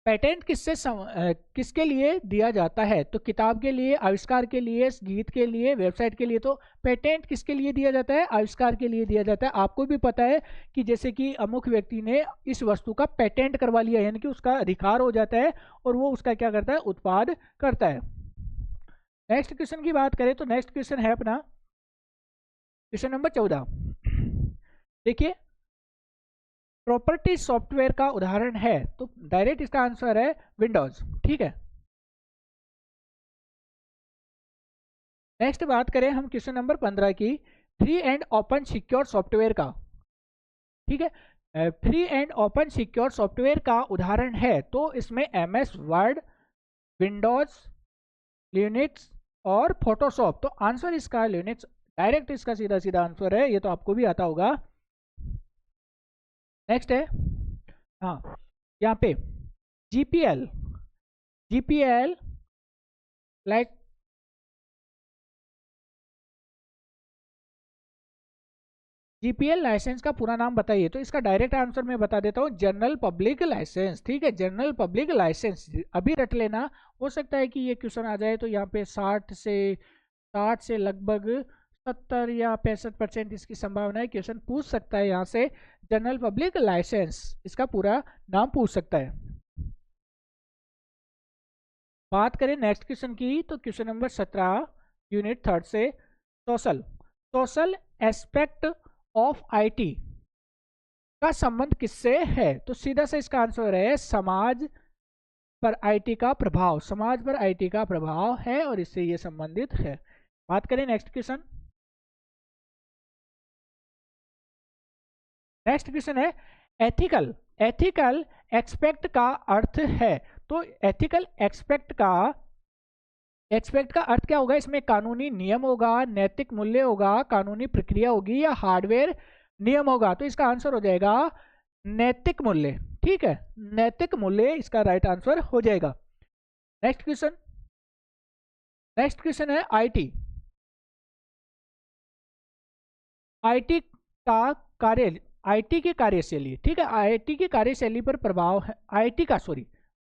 पेटेंट किसके लिए दिया जाता है? तो किताब के लिए, आविष्कार के लिए, गीत के लिए, वेबसाइट के लिए? तो पेटेंट किसके लिए दिया जाता है? आविष्कार के लिए दिया जाता है। आपको भी पता है कि जैसे कि अमुक व्यक्ति ने इस वस्तु का पेटेंट करवा लिया, यानी कि उसका अधिकार हो जाता है, और वो उसका क्या करता है? उत्पाद करता है। नेक्स्ट क्वेश्चन की बात करें तो नेक्स्ट क्वेश्चन है अपना क्वेश्चन नंबर 14। देखिए, प्रॉपर्टी सॉफ्टवेयर का उदाहरण है, तो डायरेक्ट इसका आंसर है विंडोज। ठीक है, नेक्स्ट बात करें हम क्वेश्चन नंबर 15 की, free and open secure software का। ठीक है, free and open secure software का उदाहरण है, तो इसमें एमएस वर्ड, विंडोज, लिनक्स और फोटोशॉप। तो आंसर इसका लिनक्स, डायरेक्ट इसका सीधा सीधा आंसर है, ये तो आपको भी आता होगा। नेक्स्ट है, हाँ, यहाँ पे GPL, GPL like GPL licence का पूरा नाम बताइए? तो इसका डायरेक्ट आंसर मैं बता देता हूँ, जनरल पब्लिक लाइसेंस। ठीक है, जनरल पब्लिक लाइसेंस अभी रट लेना। हो सकता है कि ये क्वेश्चन आ जाए, तो यहाँ पे 60 से लगभग 70 या 65% इसकी संभावना है, क्वेश्चन पूछ सकता है यहाँ से। जनरल पब्लिक लाइसेंस इसका पूरा नाम पूछ सकता है। बात करें नेक्स्ट क्वेश्चन की, तो क्वेश्चन नंबर 17 यूनिट 3 से social social aspect of IT का संबंध किससे है? तो सीधा से इसका आंसर है समाज पर आईटी का प्रभाव। समाज पर आईटी का प्रभाव है, और इससे ये संबंधित है। बात करें नेक्स्ट क्वेश्चन, नेक्स्ट क्वेश्चन है एथिकल। एथिकल एक्सपेक्ट का अर्थ है, तो एथिकल एक्सपेक्ट का एक्सपेक्ट का अर्थ क्या होगा, इसमें कानूनी नियम होगा, नैतिक मूल्य होगा, कानूनी प्रक्रिया होगी या हार्डवेयर नियम होगा। तो इसका आंसर हो जाएगा नैतिक मूल्य। ठीक है, नैतिक मूल्य इसका राइट आंसर हो जाएगा। नेक्स्ट क्वेश्चन, नेक्स्ट क्वेश्चन है आईटी। आईटी का कार्य, आईटी की कार्यशैली, ठीक है, आईटी की कार्यशैली पर प्रभाव है,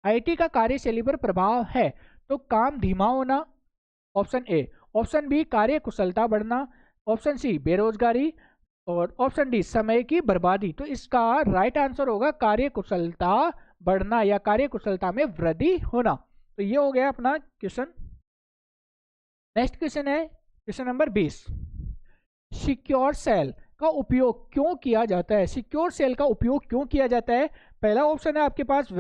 आईटी का कार्यशैली पर प्रभाव है। तो काम धीमा होना, ऑप्शन ए, ऑप्शन बी कार्य कुशलता बढ़ना, ऑप्शन सी बेरोजगारी, और ऑप्शन डी समय की बर्बादी। तो इसका राइट आंसर होगा कार्य कुशलता बढ़ना या कार्य कुशलता में वृद्धि होना। तो ये हो गया अपना क्वेश्चन। नेक्स्ट क्वेश्चन है क्वेश्चन नंबर 20। सिक्योर सेल का उपयोग क्यों किया जाता है? सिक्योर सेल का उपयोग क्यों किया जाता है? पहला ऑप्शन है आपके पास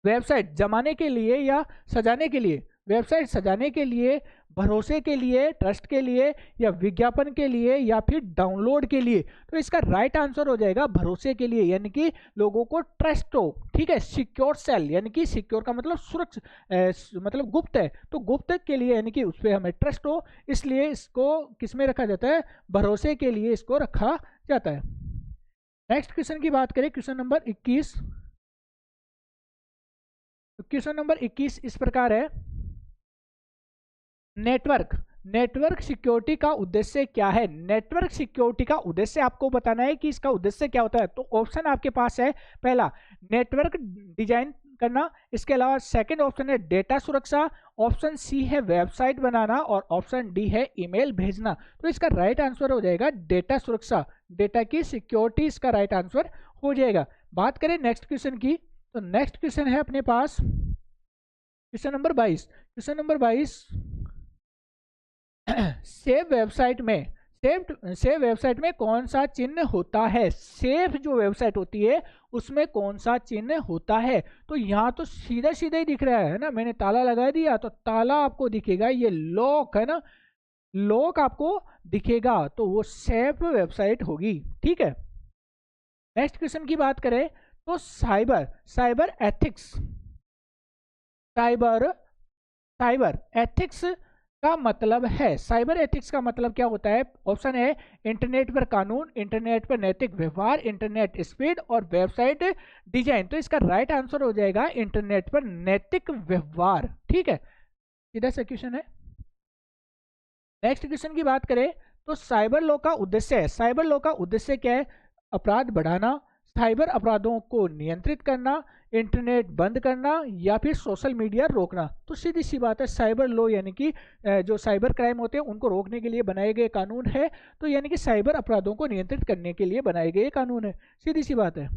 वेबसाइट जमाने के लिए या सजाने के लिए, वेबसाइट सजाने के लिए, भरोसे के लिए, ट्रस्ट के लिए, या विज्ञापन के लिए, या फिर डाउनलोड के लिए। तो इसका राइट आंसर हो जाएगा भरोसे के लिए, यानी कि लोगों को ट्रस्ट हो। ठीक है, सिक्योर सेल यानी कि सिक्योर का मतलब सुरक्षित, मतलब गुप्त है, तो गुप्त के लिए यानी कि उस पर हमें ट्रस्ट हो, इसलिए इसको किस में रखा जाता है? भरोसे के लिए इसको रखा जाता है। नेक्स्ट क्वेश्चन की बात करें, क्वेश्चन नंबर 21। क्वेश्चन नंबर 21 इस प्रकार है, नेटवर्क सिक्योरिटी का उद्देश्य क्या है? नेटवर्क सिक्योरिटी का उद्देश्य आपको बताना है कि इसका उद्देश्य क्या होता है। तो ऑप्शन आपके पास है, पहला नेटवर्क डिजाइन करना, इसके अलावा सेकंड ऑप्शन है डेटा सुरक्षा, ऑप्शन सी है वेबसाइट बनाना, और ऑप्शन डी है ईमेल भेजना। तो इसका राइट आंसर हो जाएगा डेटा सुरक्षा, डेटा की सिक्योरिटी इसका राइट आंसर हो जाएगा। बात करें नेक्स्ट क्वेश्चन की, तो नेक्स्ट क्वेश्चन है अपने पास question number 22। Question number 22, save website में कौन सा चिन्ह होता है? सेव जो वेबसाइट होती है उसमें कौन सा चिन्ह होता है? तो यहाँ तो सीधा सीधा ही दिख रहा है ना, मैंने ताला लगा दिया तो ताला आपको दिखेगा, ये लॉक है ना, लॉक आपको दिखेगा, तो वो सेव वेबसाइट होगी। ठीक है, नेक्स्ट क्वेश्चन की बात करें तो साइबर एथिक्स का मतलब है, साइबर एथिक्स का मतलब क्या होता है? ऑप्शन है इंटरनेट पर कानून, इंटरनेट पर नैतिक व्यवहार, इंटरनेट स्पीड, और वेबसाइट डिजाइन। तो इसका राइट आंसर हो जाएगा इंटरनेट पर नैतिक व्यवहार। ठीक है, सीधा सा क्वेश्चन है। नेक्स्ट क्वेश्चन की बात करें तो साइबर लॉ का उद्देश्य क्या है? अपराध बढ़ाना, साइबर अपराधों को नियंत्रित करना, इंटरनेट बंद करना, या फिर सोशल मीडिया रोकना। तो सीधी सी बात है, साइबर लॉ यानी कि जो साइबर क्राइम होते हैं उनको रोकने के लिए बनाए गए कानून है, तो यानी कि साइबर अपराधों को नियंत्रित करने के लिए बनाए गए कानून है, सीधी सी बात है।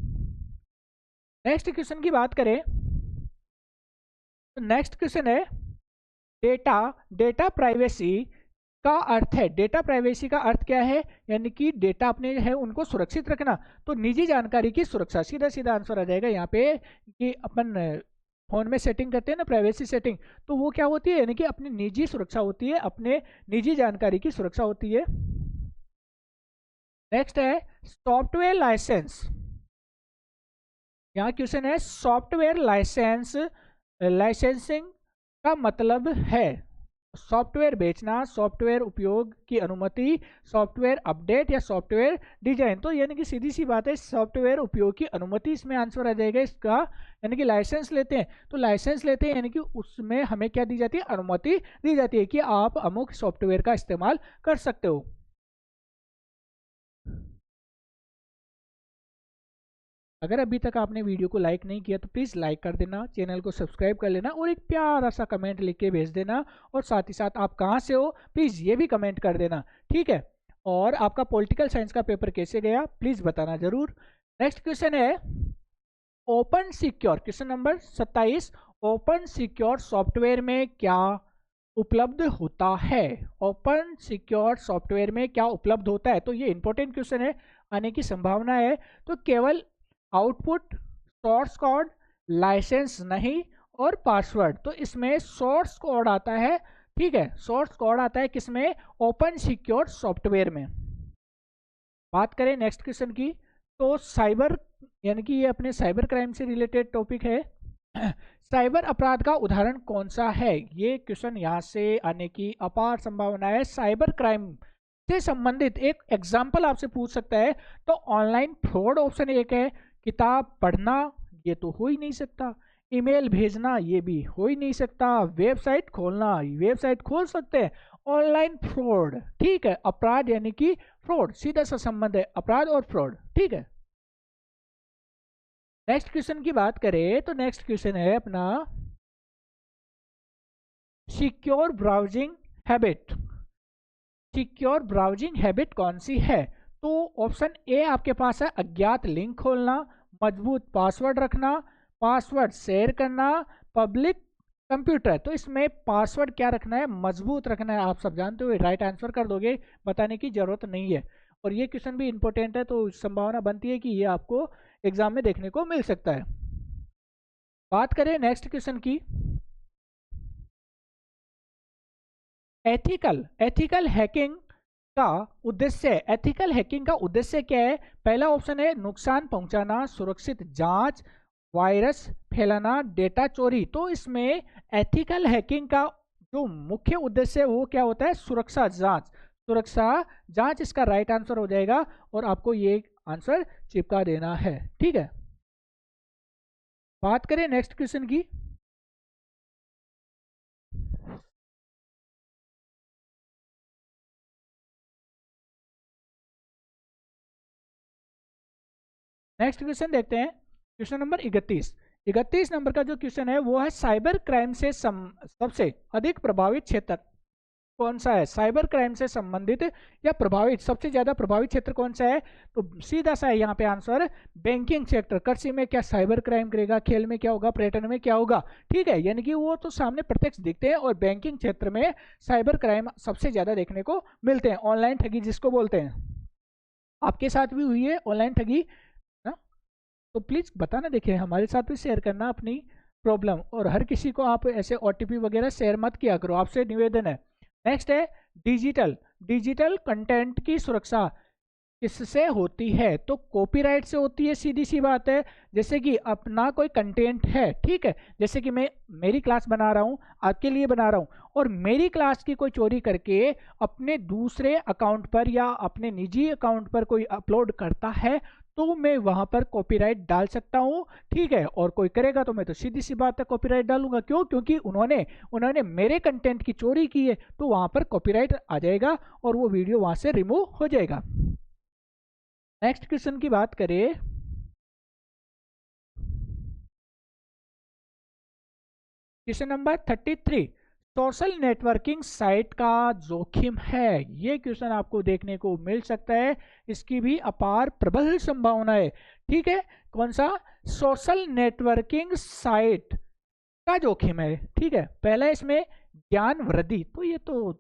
नेक्स्ट क्वेश्चन की बात करें तो नेक्स्ट क्वेश्चन है डेटा प्राइवेसी का अर्थ है, डेटा प्राइवेसी का अर्थ क्या है? यानी कि डेटा अपने है उनको सुरक्षित रखना, तो निजी जानकारी की सुरक्षा, सीधा सीधा आंसर आ जाएगा यहाँ पे कि अपन फोन में सेटिंग करते हैं ना प्राइवेसी सेटिंग, तो वो क्या होती है? यानी कि अपनी निजी सुरक्षा होती है, अपने निजी जानकारी की सुरक्षा होती है। नेक्स्ट है सॉफ्टवेयर लाइसेंस। यहाँ क्वेश्चन है सॉफ्टवेयर लाइसेंसिंग का मतलब है सॉफ्टवेयर बेचना, सॉफ्टवेयर उपयोग की अनुमति, सॉफ्टवेयर अपडेट, या सॉफ्टवेयर डिजाइन। तो यानी कि सीधी सी बात है, सॉफ्टवेयर उपयोग की अनुमति इसमें आंसर आ जाएगा इसका, यानी कि लाइसेंस लेते हैं, तो लाइसेंस लेते हैं यानी कि उसमें हमें क्या दी जाती है? अनुमति दी जाती है कि आप अमुक सॉफ्टवेयर का इस्तेमाल कर सकते हो। अगर अभी तक आपने वीडियो को लाइक नहीं किया तो प्लीज़ लाइक कर देना, चैनल को सब्सक्राइब कर लेना, और एक प्यारा सा कमेंट लिख के भेज देना, और साथ ही साथ आप कहाँ से हो प्लीज़ ये भी कमेंट कर देना। ठीक है, और आपका पॉलिटिकल साइंस का पेपर कैसे गया प्लीज़ बताना ज़रूर। नेक्स्ट क्वेश्चन है open secure, question number 27, open secure software में क्या उपलब्ध होता है? ओपन सिक्योर सॉफ्टवेयर में क्या उपलब्ध होता है? तो ये इंपॉर्टेंट क्वेश्चन है, आने की संभावना है। तो केवल आउटपुट, सोर्स कोड, लाइसेंस नहीं, और पासवर्ड। तो इसमें सोर्स कोड आता है। ठीक है, सोर्स कोड आता है किसमें? ओपन सिक्योर सॉफ्टवेयर में। बात करें नेक्स्ट क्वेश्चन की तो साइबर, यानी कि ये अपने साइबर क्राइम से रिलेटेड टॉपिक है। साइबर अपराध का उदाहरण कौन सा है? ये क्वेश्चन यहाँ से आने की अपार संभावना है। साइबर क्राइम से संबंधित एक एग्जाम्पल आपसे पूछ सकता है। तो ऑनलाइन फ्रॉड ऑप्शन एक है, किताब पढ़ना ये तो हो ही नहीं सकता, ईमेल भेजना ये भी हो ही नहीं सकता, वेबसाइट खोलना वेबसाइट खोल सकते हैं, ऑनलाइन फ्रॉड, ठीक है, अपराध यानी कि फ्रॉड, सीधा सा संबंध है अपराध और फ्रॉड, ठीक है। नेक्स्ट क्वेश्चन की बात करें तो नेक्स्ट क्वेश्चन है अपना secure browsing habit. Secure browsing habit कौन सी है? तो ऑप्शन ए आपके पास है अज्ञात लिंक खोलना, मजबूत पासवर्ड रखना, पासवर्ड शेयर करना, पब्लिक कंप्यूटर। तो इसमें पासवर्ड क्या रखना है? मजबूत रखना है। आप सब जानते हो, राइट आंसर कर दोगे, बताने की जरूरत नहीं है। और ये क्वेश्चन भी इंपॉर्टेंट है, तो संभावना बनती है कि ये आपको एग्जाम में देखने को मिल सकता है। बात करें नेक्स्ट क्वेश्चन की, एथिकल हैकिंग का उद्देश्य, एथिकल हैकिंग का उद्देश्य क्या है? पहला ऑप्शन है नुकसान पहुंचाना, सुरक्षित जांच, वायरस फैलाना, डेटा चोरी। तो इसमें एथिकल हैकिंग का जो मुख्य उद्देश्य है वो क्या होता है? सुरक्षा जांच, सुरक्षा जांच इसका राइट आंसर हो जाएगा और आपको ये आंसर चिपका देना है, ठीक है। बात करें नेक्स्ट क्वेश्चन की, नेक्स्ट क्वेश्चन देखते हैं। क्वेश्चन नंबर 31 नंबर का जो क्वेश्चन है वो है साइबर क्राइम से सबसे अधिक प्रभावित क्षेत्र कौन सा है? साइबर क्राइम से संबंधित या प्रभावित, सबसे ज्यादा प्रभावित क्षेत्र कौन सा है? तो सीधा सा है यहाँ पे आंसर, बैंकिंग सेक्टर। कृषि में क्या साइबर क्राइम करेगा, खेल में क्या होगा, पर्यटन में क्या होगा, ठीक है, यानी कि वो तो सामने प्रत्यक्ष दिखते हैं और बैंकिंग क्षेत्र में साइबर क्राइम सबसे ज्यादा देखने को मिलते हैं। ऑनलाइन ठगी जिसको बोलते हैं, आपके साथ भी हुई है ऑनलाइन ठगी ना? तो प्लीज बताना, देखिए हमारे साथ भी शेयर करना अपनी प्रॉब्लम, और हर किसी को आप ऐसे ओटीपी वगैरह शेयर मत किया करो, आपसे निवेदन है। नेक्स्ट है डिजिटल कंटेंट की सुरक्षा किससे होती है? तो कॉपीराइट से होती है, सीधी सी बात है। जैसे कि अपना कोई कंटेंट है, ठीक है, जैसे कि मैं मेरी क्लास बना रहा हूँ, आपके लिए बना रहा हूँ, और मेरी क्लास की कोई चोरी करके अपने दूसरे अकाउंट पर या अपने निजी अकाउंट पर कोई अपलोड करता है तो मैं वहां पर कॉपीराइट डाल सकता हूं, ठीक है। और कोई करेगा तो मैं तो सीधी सी बात है कॉपीराइट डालूंगा। क्यों? क्योंकि उन्होंने मेरे कंटेंट की चोरी की है, तो वहां पर कॉपीराइट आ जाएगा और वो वीडियो वहां से रिमूव हो जाएगा। नेक्स्ट क्वेश्चन की बात करें, question number 33, social networking site का जोखिम है। ये क्वेश्चन आपको देखने को मिल सकता है, इसकी भी अपार प्रबल संभावना है, ठीक है। कौन सा? सोशल नेटवर्किंग साइट का जोखिम है, ठीक है। पहला इसमें ज्ञान वृद्धि, तो ये तो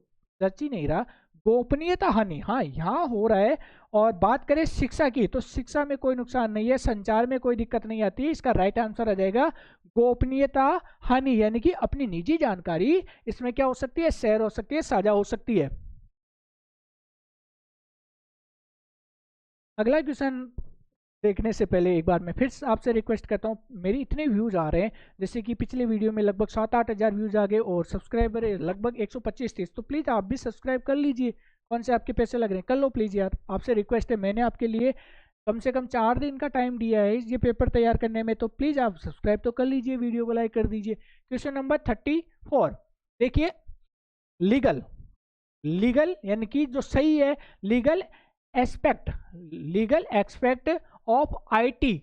सच ही नहीं रहा। गोपनीयता हानि, हाँ यहाँ हो रहा है। और बात करें शिक्षा की, तो शिक्षा में कोई नुकसान नहीं है, संचार में कोई दिक्कत नहीं आती। इसका राइट आंसर आ जाएगा गोपनीयता हानि, यानी कि अपनी निजी जानकारी इसमें क्या हो सकती है? शेयर हो सकती है, साझा हो सकती है। अगला क्वेश्चन देखने से पहले एक बार मैं फिर आपसे रिक्वेस्ट करता हूँ, मेरे इतने व्यूज आ रहे हैं, जैसे कि पिछले वीडियो में लगभग 7-8 हज़ार व्यूज आ गए और सब्सक्राइबर लगभग 125-130, तो प्लीज़ आप भी सब्सक्राइब कर लीजिए। कौन से आपके पैसे लग रहे हैं, कर लो प्लीज़ यार, आपसे रिक्वेस्ट है। मैंने आपके लिए कम से कम 4 दिन का टाइम दिया है ये पेपर तैयार करने में, तो प्लीज़ आप सब्सक्राइब तो कर लीजिए, वीडियो को लाइक कर दीजिए। क्वेश्चन नंबर 34 देखिए, लीगल लीगल यानी कि जो सही है, लीगल एक्सपेक्ट ऑफ आईटी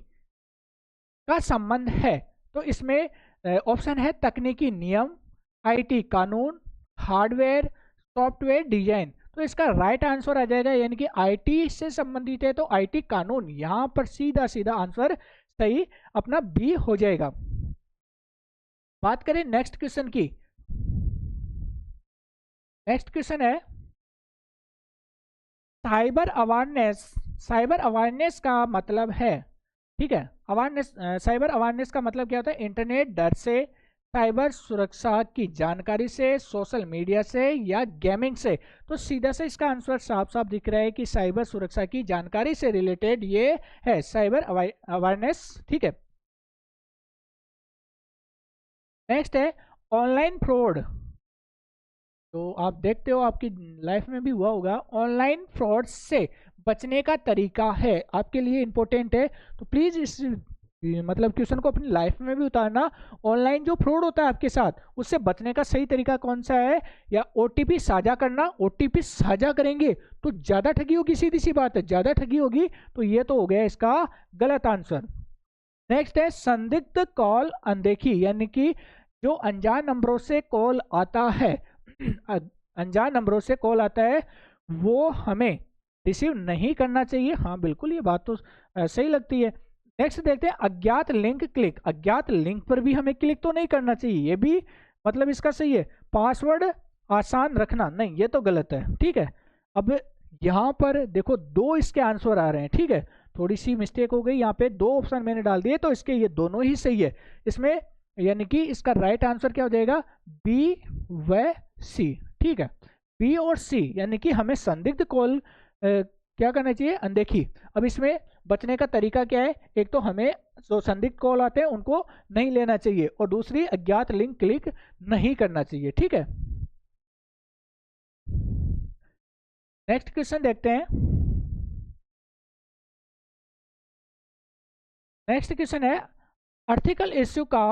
का संबंध है। तो इसमें ऑप्शन है तकनीकी नियम, आईटी कानून, हार्डवेयर, सॉफ्टवेयर डिजाइन। तो इसका राइट आंसर आ जाएगा, यानी कि आईटी से संबंधित है तो आईटी कानून, यहां पर सीधा सीधा आंसर सही अपना बी हो जाएगा। बात करें नेक्स्ट क्वेश्चन की, नेक्स्ट क्वेश्चन है साइबर अवेयरनेस का मतलब है, ठीक है, अवेयरनेस, साइबर अवेयरनेस का मतलब क्या होता है? इंटरनेट डर से, साइबर सुरक्षा की जानकारी से, सोशल मीडिया से, या गेमिंग से। तो सीधा से इसका आंसर साफ साफ दिख रहा है कि साइबर सुरक्षा की जानकारी से रिलेटेड ये है साइबर अवेयरनेस, ठीक है। नेक्स्ट है ऑनलाइन फ्रॉड। तो आप देखते हो आपकी लाइफ में भी हुआ होगा। ऑनलाइन फ्रॉड से बचने का तरीका है, आपके लिए इम्पोर्टेंट है, तो प्लीज़ इस मतलब क्वेश्चन को अपनी लाइफ में भी उतारना। ऑनलाइन जो फ्रॉड होता है आपके साथ, उससे बचने का सही तरीका कौन सा है? या ओटीपी साझा करना। ओटीपी साझा करेंगे तो ज़्यादा ठगी होगी, सीधी सी बात है, ज़्यादा ठगी होगी, तो ये तो हो गया इसका गलत आंसर। नेक्स्ट है संदिग्ध कॉल अनदेखी, यानी कि जो अनजान नंबरों से कॉल आता है अनजान नंबरों से कॉल आता है वो हमें रिसीव नहीं करना चाहिए। हाँ बिल्कुल, ये बात तो सही लगती है। नेक्स्ट देखते हैं अज्ञात लिंक क्लिक। अज्ञात लिंक पर भी हमें क्लिक तो नहीं करना चाहिए, ये भी मतलब इसका सही है। पासवर्ड आसान रखना, नहीं ये तो गलत है। ठीक है, अब यहाँ पर देखो दो इसके आंसर आ रहे हैं। ठीक है, थोड़ी सी मिस्टेक हो गई, यहाँ पे दो ऑप्शन मैंने डाल दिए, तो इसके ये दोनों ही सही है इसमें, यानी कि इसका राइट आंसर क्या हो जाएगा? बी व सी। ठीक है, बी और सी, यानी कि हमें संदिग्ध कॉल क्या करना चाहिए? अनदेखी। अब इसमें बचने का तरीका क्या है? एक तो हमें जो संदिग्ध कॉल आते हैं उनको नहीं लेना चाहिए, और दूसरी अज्ञात लिंक क्लिक नहीं करना चाहिए। ठीक है, नेक्स्ट क्वेश्चन देखते हैं। नेक्स्ट क्वेश्चन है आर्टिकल इश्यू का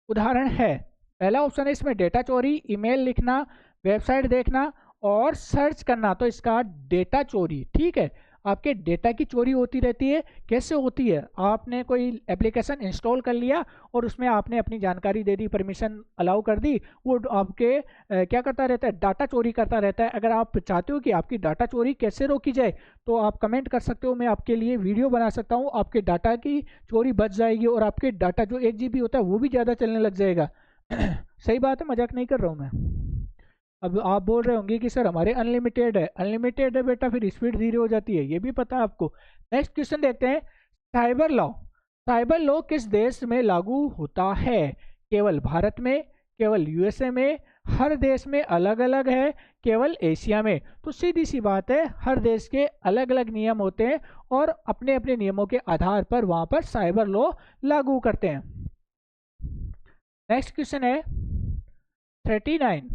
उदाहरण है। पहला ऑप्शन है इसमें डेटा चोरी, ईमेल लिखना, वेबसाइट देखना और सर्च करना। तो इसका डेटा चोरी। ठीक है, आपके डेटा की चोरी होती रहती है। कैसे होती है? आपने कोई एप्लीकेशन इंस्टॉल कर लिया और उसमें आपने अपनी जानकारी दे दी, परमिशन अलाउ कर दी, वो आपके क्या करता रहता है? डाटा चोरी करता रहता है। अगर आप चाहते हो कि आपकी डाटा चोरी कैसे रोकी जाए, तो आप कमेंट कर सकते हो, मैं आपके लिए वीडियो बना सकता हूँ। आपके डाटा की चोरी बच जाएगी और आपके डाटा जो 1 GB होता है वो भी ज़्यादा चलने लग जाएगा। सही बात है, मजाक नहीं कर रहा हूँ मैं। अब आप बोल रहे होंगे कि सर हमारे अनलिमिटेड है। अनलिमिटेड है बेटा, फिर स्पीड धीरे हो जाती है, ये भी पता है आपको। नेक्स्ट क्वेश्चन देखते हैं साइबर लॉ। साइबर लॉ किस देश में लागू होता है? केवल भारत में, केवल यूएसए में, हर देश में अलग अलग है, केवल एशिया में? तो सीधी सी बात है, हर देश के अलग अलग नियम होते हैं और अपने अपने नियमों के आधार पर वहां पर साइबर लॉ लागू करते हैं। नेक्स्ट क्वेश्चन है 39,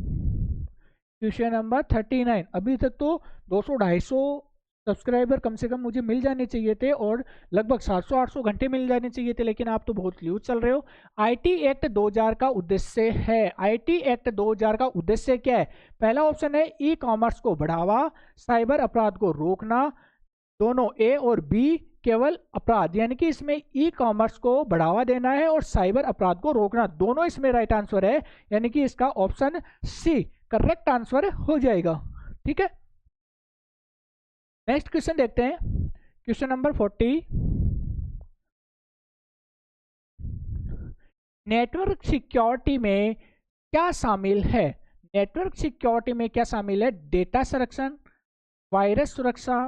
क्वेश्चन नंबर 39। अभी तक तो 200-250 सब्सक्राइबर कम से कम मुझे मिल जाने चाहिए थे और लगभग 700-800 घंटे मिल जाने चाहिए थे, लेकिन आप तो बहुत लूज चल रहे हो। आईटी एक्ट 2000 का उद्देश्य है। आईटी एक्ट 2000 का उद्देश्य क्या है? पहला ऑप्शन है ई कॉमर्स को बढ़ावा, साइबर अपराध को रोकना, दोनों ए और बी, केवल अपराध। यानी कि इसमें ई कॉमर्स को बढ़ावा देना है और साइबर अपराध को रोकना, दोनों इसमें राइट आंसर है, यानी कि इसका ऑप्शन सी करेक्ट आंसर हो जाएगा। ठीक है, नेक्स्ट क्वेश्चन देखते हैं, क्वेश्चन नंबर 40। नेटवर्क सिक्योरिटी में क्या शामिल है? नेटवर्क सिक्योरिटी में क्या शामिल है? डेटा संरक्षण, वायरस सुरक्षा,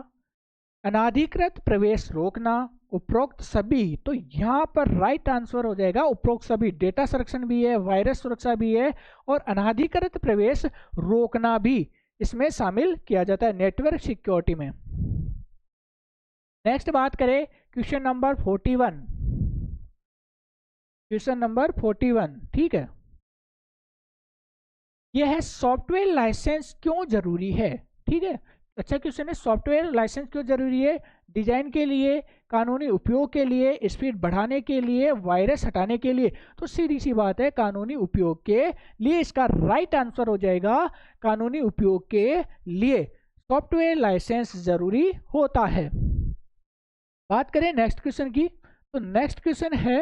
अनाधिकृत प्रवेश रोकना, उपरोक्त सभी। तो यहाँ पर राइट आंसर हो जाएगा उपरोक्त सभी। डेटा संरक्षण भी है, वायरस सुरक्षा भी है और अनाधिकृत प्रवेश रोकना भी इसमें शामिल किया जाता है नेटवर्क सिक्योरिटी में। नेक्स्ट बात करें क्वेश्चन नंबर 41। क्वेश्चन नंबर 41, ठीक है, यह है सॉफ्टवेयर लाइसेंस क्यों जरूरी है? ठीक है, अच्छा क्वेश्चन है, सॉफ्टवेयर लाइसेंस क्यों जरूरी है? डिजाइन के लिए, कानूनी उपयोग के लिए, स्पीड बढ़ाने के लिए, वायरस हटाने के लिए? तो सीधी सी बात है, कानूनी उपयोग के लिए इसका राइट आंसर हो जाएगा। कानूनी उपयोग के लिए सॉफ्टवेयर लाइसेंस जरूरी होता है। बात करें नेक्स्ट क्वेश्चन की, तो नेक्स्ट क्वेश्चन है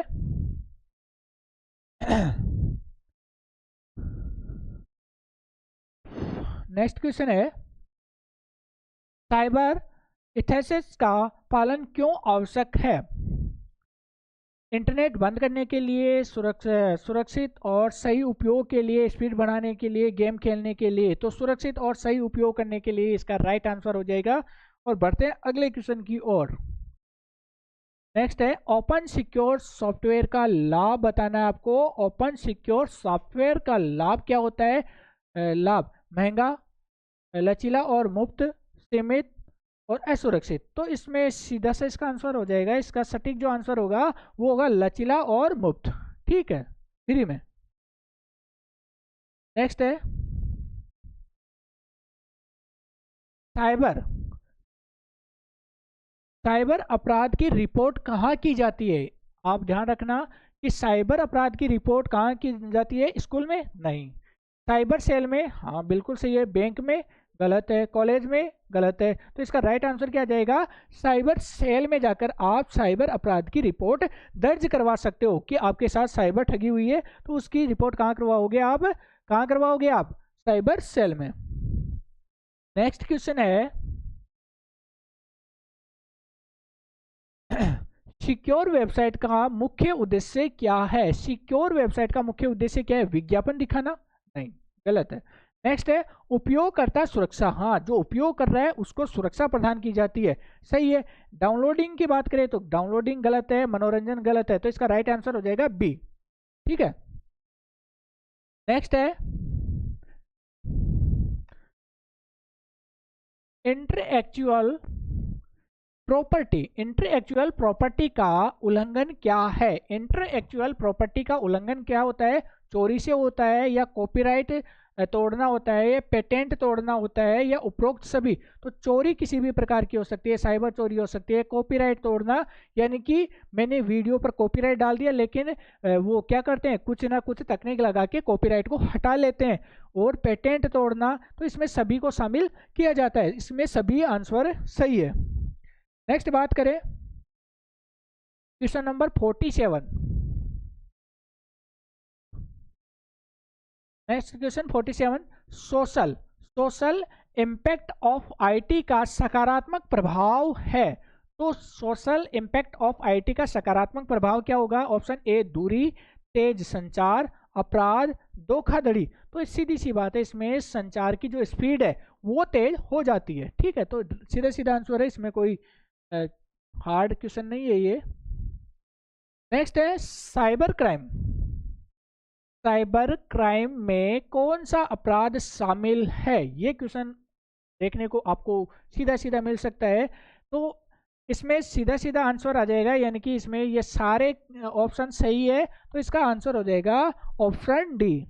नेक्स्ट क्वेश्चन है साइबर एथिक्स का पालन क्यों आवश्यक है? इंटरनेट बंद करने के लिए, सुरक्षित और सही उपयोग के लिए, स्पीड बढ़ाने के लिए, गेम खेलने के लिए? तो सुरक्षित और सही उपयोग करने के लिए इसका राइट आंसर हो जाएगा। और बढ़ते हैं अगले क्वेश्चन की ओर। नेक्स्ट है ओपन सिक्योर सॉफ्टवेयर का लाभ बताना है आपको। ओपन सिक्योर सॉफ्टवेयर का लाभ क्या होता है? लाभ महंगा, लचीला और मुफ्त, सीमित और असुरक्षित। तो इसमें सीधा सा इसका आंसर हो जाएगा, इसका सटीक जो आंसर होगा वो होगा लचीला और मुफ्त। ठीक है, फ्री में। नेक्स्ट है साइबर। साइबर अपराध की रिपोर्ट कहाँ की जाती है? आप ध्यान रखना कि साइबर अपराध की रिपोर्ट कहाँ की जाती है? स्कूल में नहीं, साइबर सेल में। हाँ बिल्कुल सही है। बैंक में गलत है, कॉलेज में गलत है। तो इसका राइट आंसर क्या जाएगा? साइबर सेल में जाकर आप साइबर अपराध की रिपोर्ट दर्ज करवा सकते हो कि आपके साथ साइबर ठगी हुई है। तो उसकी रिपोर्ट कहाँ करवाओगे आप? कहाँ करवाओगे आप? साइबर सेल में। नेक्स्ट क्वेश्चन है सिक्योर वेबसाइट का मुख्य उद्देश्य क्या है? सिक्योर वेबसाइट का मुख्य उद्देश्य क्या है? विज्ञापन दिखाना? नहीं, गलत है। नेक्स्ट है उपयोगकर्ता सुरक्षा। हाँ, जो उपयोग कर रहा है उसको सुरक्षा प्रदान की जाती है, सही है। डाउनलोडिंग की बात करें तो डाउनलोडिंग गलत है, मनोरंजन गलत है। तो इसका राइट आंसर हो जाएगा बी। ठीक है। नेक्स्ट है इंटेलेक्चुअल प्रॉपर्टी। इंटेलेक्चुअल प्रॉपर्टी का उल्लंघन क्या है? इंटेलेक्चुअल प्रॉपर्टी का उल्लंघन क्या होता है? चोरी से होता है, या कॉपीराइट तोड़ना होता है, या पेटेंट तोड़ना होता है, या उपरोक्त सभी। तो चोरी किसी भी प्रकार की हो सकती है, साइबर चोरी हो सकती है। कॉपीराइट तोड़ना यानी कि मैंने वीडियो पर कॉपीराइट डाल दिया, लेकिन वो क्या करते हैं, कुछ ना कुछ तकनीक लगा के कॉपीराइट को हटा लेते हैं। और पेटेंट तोड़ना, तो इसमें सभी को शामिल किया जाता है। इसमें सभी आंसर सही है। नेक्स्ट बात करें question number 47। Next question 47। Social social impact of IT का सकारात्मक प्रभाव है। तो सोशल इम्पैक्ट ऑफ आईटी का सकारात्मक प्रभाव क्या होगा? ऑप्शन ए दूरी, तेज संचार, अपराध, धोखाधड़ी। तो सीधी सी बात है, इसमें संचार की जो स्पीड है वो तेज हो जाती है। ठीक है, तो सीधा सीधा आंसर है, इसमें कोई हार्ड क्वेश्चन नहीं है ये। नेक्स्ट है साइबर क्राइम। साइबर क्राइम में कौन सा अपराध शामिल है? ये क्वेश्चन देखने को आपको सीधा सीधा मिल सकता है। तो इसमें सीधा सीधा आंसर आ जाएगा, यानी कि इसमें ये सारे ऑप्शन सही है। तो इसका आंसर हो जाएगा ऑप्शन डी।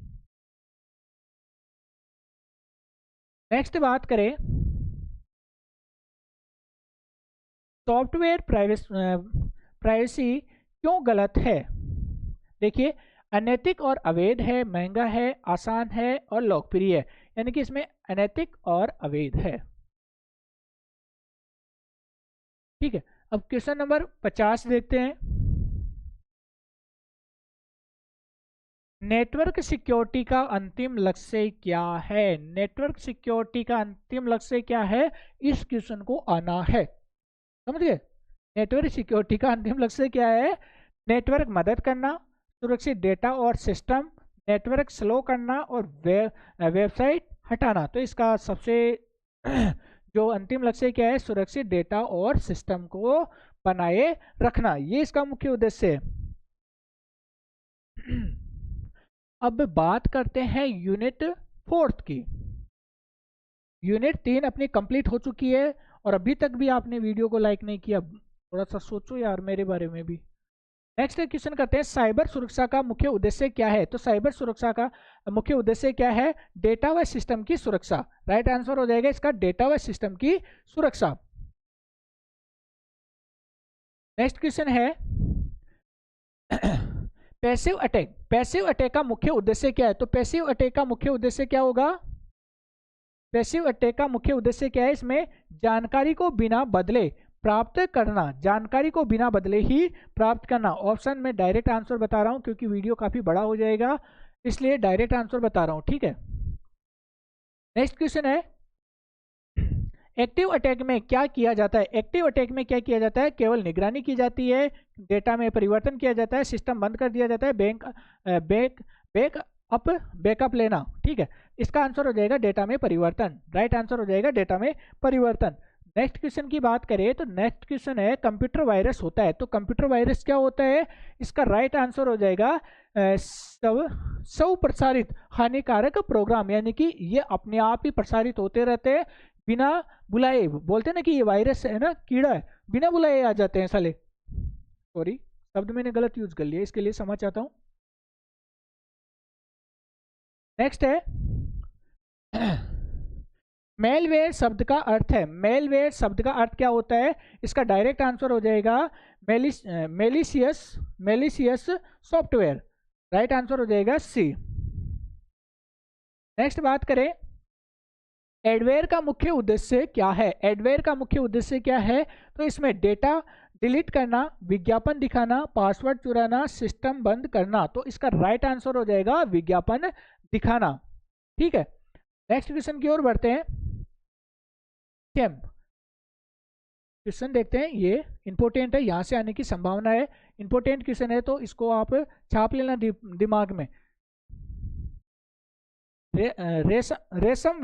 नेक्स्ट बात करें सॉफ्टवेयर प्राइवेसी क्यों गलत है? देखिए, अनैतिक और अवैध है, महंगा है, आसान है और लोकप्रिय है। यानी कि इसमें अनैतिक और अवैध है। ठीक है, अब क्वेश्चन नंबर 50 देखते हैं। नेटवर्क सिक्योरिटी का अंतिम लक्ष्य क्या है? नेटवर्क सिक्योरिटी का अंतिम लक्ष्य क्या है? इस क्वेश्चन को आना है, समझिए। नेटवर्क सिक्योरिटी का अंतिम लक्ष्य क्या है? नेटवर्क मदद करना, सुरक्षित डेटा और सिस्टम, नेटवर्क स्लो करना और वेबसाइट हटाना। तो इसका सबसे जो अंतिम लक्ष्य क्या है? सुरक्षित डेटा और सिस्टम को बनाए रखना, ये इसका मुख्य उद्देश्य है। अब बात करते हैं यूनिट 4 की। यूनिट 3 अपनी कंप्लीट हो चुकी है, और अभी तक भी आपने वीडियो को लाइक नहीं किया, थोड़ा सा सोचो यार मेरे बारे में भी। नेक्स्ट क्वेश्चन करते हैं साइबर सुरक्षा का मुख्य उद्देश्य क्या है? तो साइबर सुरक्षा का मुख्य उद्देश्य क्या है? डेटा व सिस्टम की सुरक्षा। राइट आंसर हो जाएगा इसका डेटा व सिस्टम की सुरक्षा। नेक्स्ट क्वेश्चन है पैसिव अटैक। पैसिव अटैक का मुख्य उद्देश्य क्या है? तो पैसिव अटैक का मुख्य उद्देश्य क्या होगा? पैसिव अटैक का मुख्य उद्देश्य क्या है? इसमें जानकारी को बिना बदले प्राप्त करना, जानकारी को बिना बदले ही प्राप्त करना। ऑप्शन में डायरेक्ट आंसर बता रहा हूं क्योंकि वीडियो काफी बड़ा हो जाएगा, इसलिए डायरेक्ट आंसर बता रहा हूं। ठीक है, नेक्स्ट क्वेश्चन है एक्टिव अटैक में क्या किया जाता है? एक्टिव अटैक में क्या किया जाता है? केवल निगरानी की जाती है, डेटा में परिवर्तन किया जाता है, सिस्टम बंद कर दिया जाता है, बैकअप लेना। ठीक है, इसका आंसर हो जाएगा डेटा में परिवर्तन। राइट आंसर हो जाएगा डेटा में परिवर्तन। नेक्स्ट क्वेश्चन की बात करें तो नेक्स्ट क्वेश्चन है कंप्यूटर वायरस होता है। तो कंप्यूटर वायरस क्या होता है? इसका राइट आंसर हो जाएगा प्रसारित हानिकारक प्रोग्राम, यानी कि ये अपने आप ही प्रसारित होते रहते हैं बिना बुलाए। बोलते हैं ना कि ये वायरस है ना, कीड़ा है, बिना बुलाए आ जाते हैं साले। सॉरी, शब्द मैंने गलत यूज कर लिया, इसके लिए क्षमा चाहता हूँ। नेक्स्ट है मेलवेयर शब्द का अर्थ है, मेलवेयर शब्द का अर्थ क्या होता है? इसका डायरेक्ट आंसर हो जाएगा malicious malicious software. Right answer हो जाएगा सी। नेक्स्ट बात करें एडवेयर का मुख्य उद्देश्य क्या है? एडवेयर का मुख्य उद्देश्य क्या है? तो इसमें डेटा डिलीट करना, विज्ञापन दिखाना, पासवर्ड चुराना, सिस्टम बंद करना। तो इसका राइट आंसर हो जाएगा विज्ञापन दिखाना। ठीक है, नेक्स्ट क्वेश्चन की ओर बढ़ते हैं। क्वेश्चन देखते हैं, ये इंपॉर्टेंट है, यहाँ से आने की संभावना है। इंपॉर्टेंट क्वेश्चन है तो इसको आप छाप लेना दिमाग में। रेशम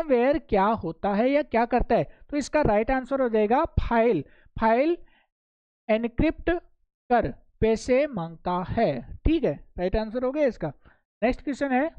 वेयर क्या होता है या क्या करता है? तो इसका राइट आंसर हो जाएगा फाइल एनक्रिप्ट कर पैसे मांगता है। ठीक है, राइट आंसर हो गया इसका। नेक्स्ट क्वेश्चन है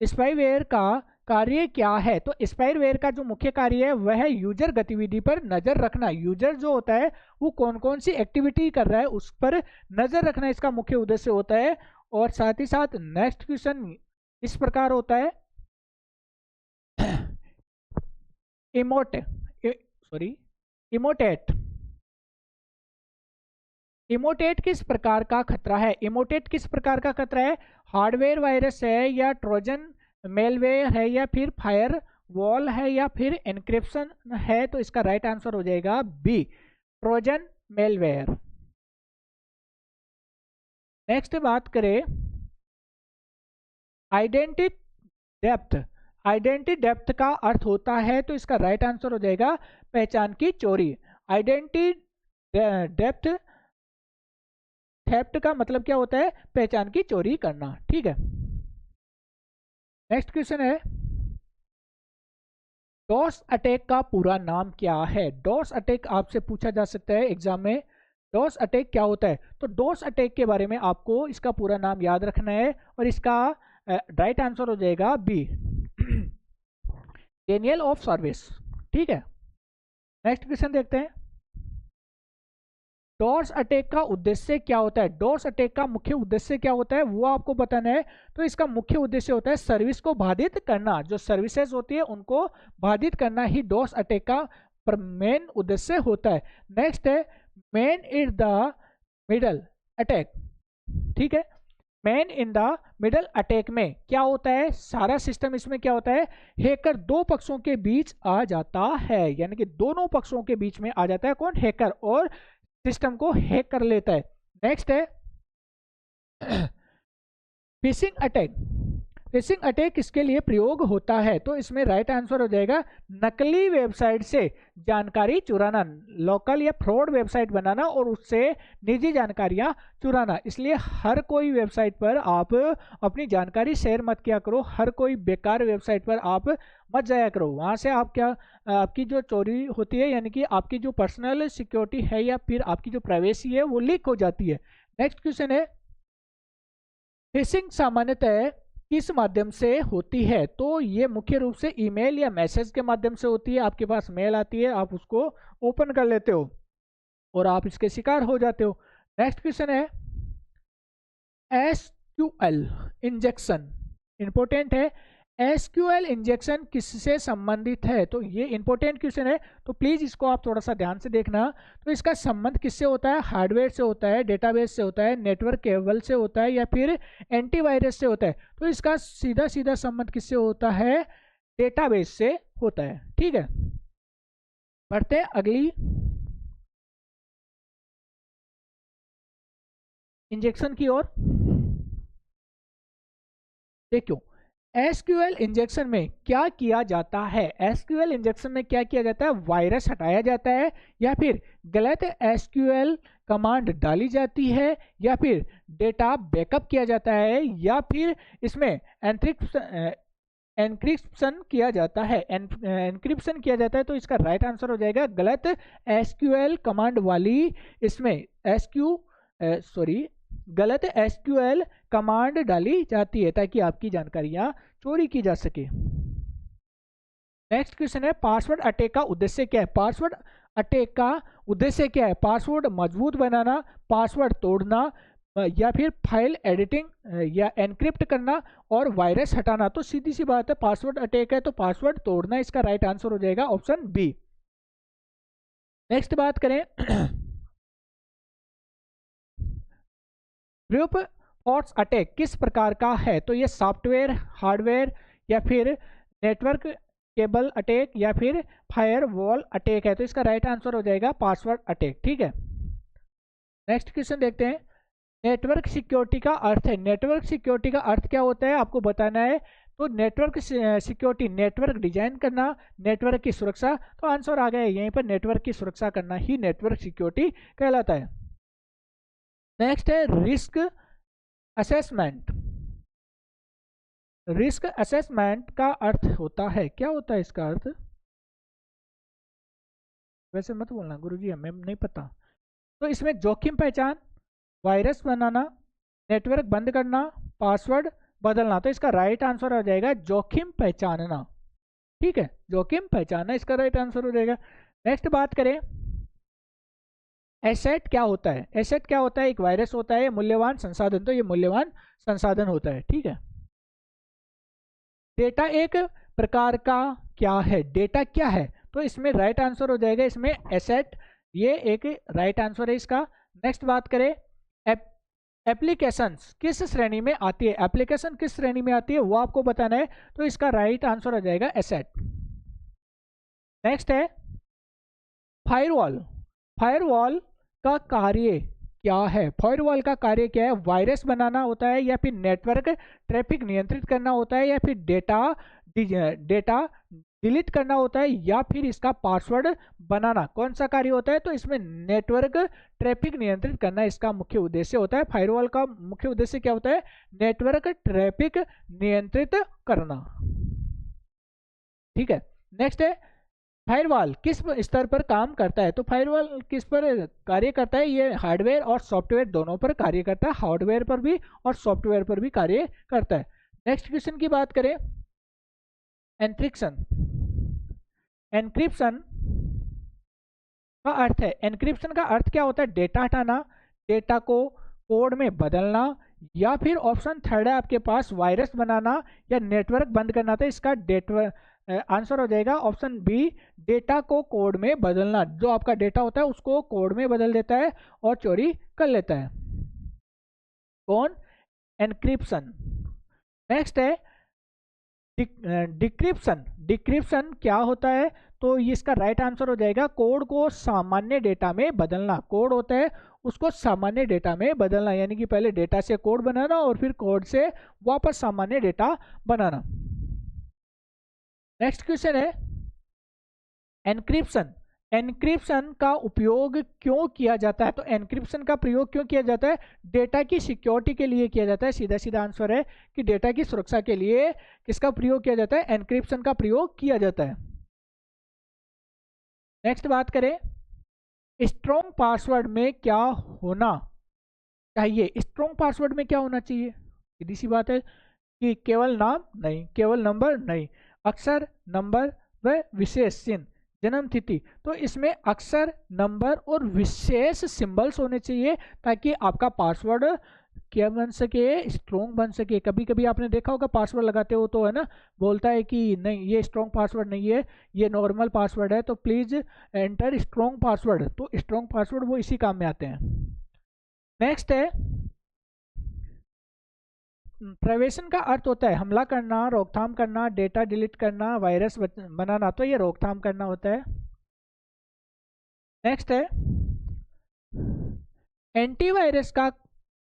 स्पाईवेयर का कार्य क्या है? तो स्पाईवेयर का जो मुख्य कार्य है वह है यूजर गतिविधि पर नजर रखना। यूजर जो होता है वो कौन कौन सी एक्टिविटी कर रहा है उस पर नजर रखना इसका मुख्य उद्देश्य होता है। और साथ ही साथ नेक्स्ट क्वेश्चन इस प्रकार होता है इमोटेट किस प्रकार का खतरा है? इमोटेट किस प्रकार का खतरा है? हार्डवेयर वायरस है या ट्रोजन मेलवेयर है या फिर फायर वॉल है या फिर एनक्रिप्शन है? तो इसका राइट आंसर हो जाएगा बी, ट्रोजन मेलवेयर। नेक्स्ट बात करें आइडेंटिटी डेप्थ का अर्थ होता है, तो इसका राइट आंसर हो जाएगा पहचान की चोरी। आइडेंटिटी डेप्थ थेफ्ट का मतलब क्या होता है? पहचान की चोरी करना। ठीक है, नेक्स्ट क्वेश्चन है डॉस अटैक का पूरा नाम क्या है? डॉस अटैक आपसे पूछा जा सकता है एग्जाम में। डॉस अटैक क्या होता है? तो डॉस अटैक के बारे में आपको इसका पूरा नाम याद रखना है और इसका राइट आंसर हो जाएगा बी, डेनियल ऑफ सर्विस। ठीक है, नेक्स्ट क्वेश्चन देखते हैं डॉस अटैक का उद्देश्य क्या होता है? डॉस अटैक का मुख्य उद्देश्य क्या होता है वो आपको बताना है। तो इसका मुख्य उद्देश्य होता है सर्विस को बाधित करना, जो सर्विसेज होती है उनको बाधित करना ही डॉस अटैक का मेन उद्देश्य होता है। नेक्स्ट है man in the middle attack. ठीक है, man in the middle attack में क्या होता है? सारा सिस्टम इसमें क्या होता है? हैकर दो पक्षों के बीच आ जाता है, यानी कि दोनों पक्षों के बीच में आ जाता है कौन? हैकर, और सिस्टम को हैक कर लेता है। नेक्स्ट है फिशिंग अटैक। फिशिंग अटैक किसके लिए प्रयोग होता है? तो इसमें राइट आंसर हो जाएगा नकली वेबसाइट से जानकारी चुराना, लोकल या फ्रॉड वेबसाइट बनाना और उससे निजी जानकारियां चुराना। इसलिए हर कोई वेबसाइट पर आप अपनी जानकारी शेयर मत किया करो, हर कोई बेकार वेबसाइट पर आप मत जाया करो। वहां से आप क्या आपकी जो चोरी होती है, यानी कि आपकी जो पर्सनल सिक्योरिटी है या फिर आपकी जो प्राइवेसी है वो लीक हो जाती है। नेक्स्ट क्वेश्चन है फिशिंग सामान्यतः किस माध्यम से होती है? तो ये मुख्य रूप से ईमेल या मैसेज के माध्यम से होती है। आपके पास मेल आती है, आप उसको ओपन कर लेते हो और आप इसके शिकार हो जाते हो। नेक्स्ट क्वेश्चन है एसक्यूएल इंजेक्शन, इंपॉर्टेंट है। एसक्यूएल इंजेक्शन किससे संबंधित है? तो ये इंपॉर्टेंट क्वेश्चन है, तो प्लीज इसको आप थोड़ा सा ध्यान से देखना। तो इसका संबंध किससे होता है? हार्डवेयर से होता है, डेटाबेस से होता है, नेटवर्क केबल से होता है या फिर एंटीवायरस से होता है? तो इसका सीधा सीधा संबंध किससे होता है? डेटाबेस से होता है। ठीक है, बढ़ते हैं अगली इंजेक्शन की ओर। देखो एसक्यूएल इंजेक्शन में क्या किया जाता है? एसक्यूएल इंजेक्शन में क्या किया जाता है? वायरस हटाया जाता है या फिर गलत एसक्यूएल कमांड डाली जाती है या फिर डेटा बैकअप किया जाता है या फिर इसमें एनक्रिप्शन किया जाता है। एनक्रिप्शन किया जाता है, तो इसका राइट आंसर हो जाएगा गलत एसक्यूएल कमांड वाली, इसमें गलत एसक्यूएल कमांड डाली जाती है ताकि आपकी जानकारियां चोरी की जा सके। नेक्स्ट क्वेश्चन है पासवर्ड अटैक का उद्देश्य क्या है? पासवर्ड अटैक का उद्देश्य क्या है? पासवर्ड मजबूत बनाना, पासवर्ड तोड़ना, या फिर फाइल एडिटिंग या एनक्रिप्ट करना और वायरस हटाना। तो सीधी सी बात है, पासवर्ड अटैक है तो पासवर्ड तोड़ना इसका राइट आंसर हो जाएगा ऑप्शन बी। नेक्स्ट बात करें ब्रूट फोर्स अटैक किस प्रकार का है? तो ये सॉफ्टवेयर, हार्डवेयर, या फिर नेटवर्क केबल अटैक, या फिर फायरवॉल अटैक है। तो इसका राइट आंसर हो जाएगा पासवर्ड अटैक। ठीक है, नेक्स्ट क्वेश्चन देखते हैं। नेटवर्क सिक्योरिटी का अर्थ है, नेटवर्क सिक्योरिटी का अर्थ क्या होता है आपको बताना है। तो नेटवर्क सिक्योरिटी, नेटवर्क डिजाइन करना, नेटवर्क की सुरक्षा। तो आंसर आ गया यहीं पर, नेटवर्क की सुरक्षा करना ही नेटवर्क सिक्योरिटी कहलाता है। नेक्स्ट है रिस्क असेसमेंट। रिस्क असेसमेंट का अर्थ होता है, क्या होता है इसका अर्थ? वैसे मत बोलना गुरुजी हमें नहीं पता। तो इसमें जोखिम पहचान, वायरस बनाना, नेटवर्क बंद करना, पासवर्ड बदलना। तो इसका राइट आंसर हो जाएगा जोखिम पहचानना। ठीक है, जोखिम पहचानना इसका राइट आंसर हो जाएगा। नेक्स्ट बात करें एसेट क्या होता है? एसेट क्या होता है? एक वायरस होता है, मूल्यवान संसाधन। तो ये मूल्यवान संसाधन होता है। ठीक है, डेटा एक प्रकार का क्या है? डेटा क्या है? तो इसमें राइट आंसर हो जाएगा इसमें एसेट, ये एक राइट आंसर है इसका। नेक्स्ट बात करें एप्लीकेशंस किस श्रेणी में आती है? एप्लीकेशन किस श्रेणी में आती है वो आपको बताना है। तो इसका राइट आंसर हो जाएगा एसेट। नेक्स्ट है फायरवॉल। फायरवॉल का कार्य क्या है? फायरवॉल का कार्य क्या है? वायरस बनाना होता है, या फिर नेटवर्क ट्रैफिक नियंत्रित करना होता है, या फिर डेटा डिलीट करना होता है, या फिर इसका पासवर्ड बनाना। कौन सा कार्य होता है? तो इसमें नेटवर्क ट्रैफिक नियंत्रित करना इसका मुख्य उद्देश्य होता है। फायरवॉल का मुख्य उद्देश्य क्या होता है? नेटवर्क ट्रैफिक नियंत्रित करना। ठीक है, नेक्स्ट है फायरवॉल किस स्तर पर काम करता है? तो फायरवॉल किस पर कार्य करता है? ये हार्डवेयर और सॉफ्टवेयर दोनों पर कार्य करता है, हार्डवेयर पर भी और सॉफ्टवेयर पर भी कार्य करता है। नेक्स्ट क्वेश्चन की बात करें एन्क्रिप्शन। एन्क्रिप्शन का अर्थ है, एन्क्रिप्शन का अर्थ क्या होता है? डेटा हटाना, डेटा को कोड में बदलना, या फिर ऑप्शन थर्ड है आपके पास वायरस बनाना या नेटवर्क बंद करना। तो इसका आंसर हो जाएगा ऑप्शन बी, डेटा को कोड में बदलना। जो आपका डेटा होता है उसको कोड में बदल देता है और चोरी कर लेता है। कौन? एन्क्रिप्शन। नेक्स्ट है डिक्रिप्शन। डिक्रिप्शन क्या होता है? तो इसका राइट आंसर हो जाएगा कोड को सामान्य डेटा में बदलना। कोड होता है उसको सामान्य डेटा में बदलना, यानी कि पहले डेटा से कोड बनाना और फिर कोड से वापस सामान्य डेटा बनाना। नेक्स्ट क्वेश्चन है एन्क्रिप्शन। एन्क्रिप्शन का उपयोग क्यों किया जाता है? तो एन्क्रिप्शन का प्रयोग क्यों किया जाता है? डेटा की सिक्योरिटी के लिए किया जाता है। सीधा सीधा आंसर है कि डेटा की सुरक्षा के लिए किसका प्रयोग किया जाता है? एन्क्रिप्शन का प्रयोग किया जाता है। नेक्स्ट बात करें स्ट्रॉन्ग पासवर्ड में क्या होना चाहिए? स्ट्रॉन्ग पासवर्ड में क्या होना चाहिए? सीधी सी बात है कि केवल नाम नहीं, केवल नंबर नहीं, अक्षर, नंबर व विशेष चिन्ह, जन्म तिथि। तो इसमें अक्षर, नंबर और विशेष सिंबल्स होने चाहिए ताकि आपका पासवर्ड क्या बन सके? स्ट्रॉन्ग बन सके। कभी कभी आपने देखा होगा पासवर्ड लगाते हो तो है ना, बोलता है कि नहीं ये स्ट्रॉन्ग पासवर्ड नहीं है, ये नॉर्मल पासवर्ड है, तो प्लीज एंटर स्ट्रॉन्ग पासवर्ड। तो स्ट्रॉन्ग पासवर्ड वो इसी काम में आते हैं। नेक्स्ट है प्रिवेंशन का अर्थ होता है हमला करना, रोकथाम करना, डेटा डिलीट करना, वायरस बनाना। तो ये रोकथाम करना होता है। नेक्स्ट है एंटीवायरस का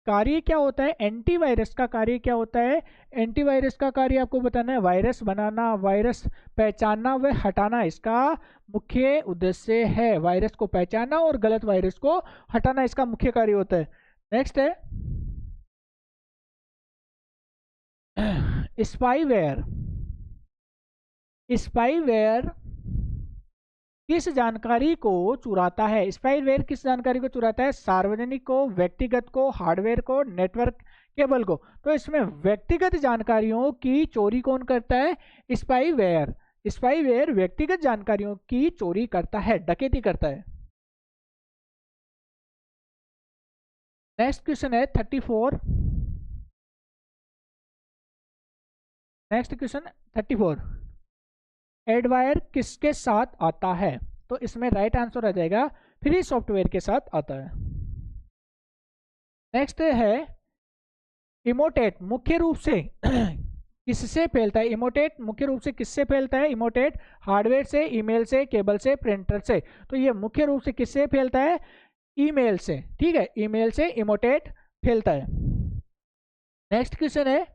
कार्य क्या होता है? एंटीवायरस का कार्य क्या होता है? एंटीवायरस का कार्य आपको बताना है वायरस बनाना, वायरस पहचानना व हटाना इसका मुख्य उद्देश्य है। वायरस को पहचानना और गलत वायरस को हटाना इसका मुख्य कार्य होता है। नेक्स्ट है स्पाईवेयर। स्पाईवेयर किस जानकारी को चुराता है? स्पाईवेयर किस जानकारी को चुराता है? सार्वजनिक को, व्यक्तिगत को, हार्डवेयर को, नेटवर्क केबल को। तो इसमें व्यक्तिगत जानकारियों की चोरी कौन करता है? स्पाईवेयर। स्पाईवेयर व्यक्तिगत जानकारियों की चोरी करता है, डकैती करता है। नेक्स्ट क्वेश्चन है 34। नेक्स्ट क्वेश्चन 34, एडवायर किसके साथ आता है? तो इसमें राइट आंसर आ जाएगा फ्री सॉफ्टवेयर के साथ आता है। नेक्स्ट है इमोटेट मुख्य रूप से किससे फैलता है? इमोटेट मुख्य रूप से किससे फैलता है? इमोटेट हार्डवेयर से, ईमेल से, केबल से, प्रिंटर से। तो ये मुख्य रूप से किससे फैलता है? ईमेल से। ठीक है, ईमेल से इमोटेट फैलता है। नेक्स्ट क्वेश्चन है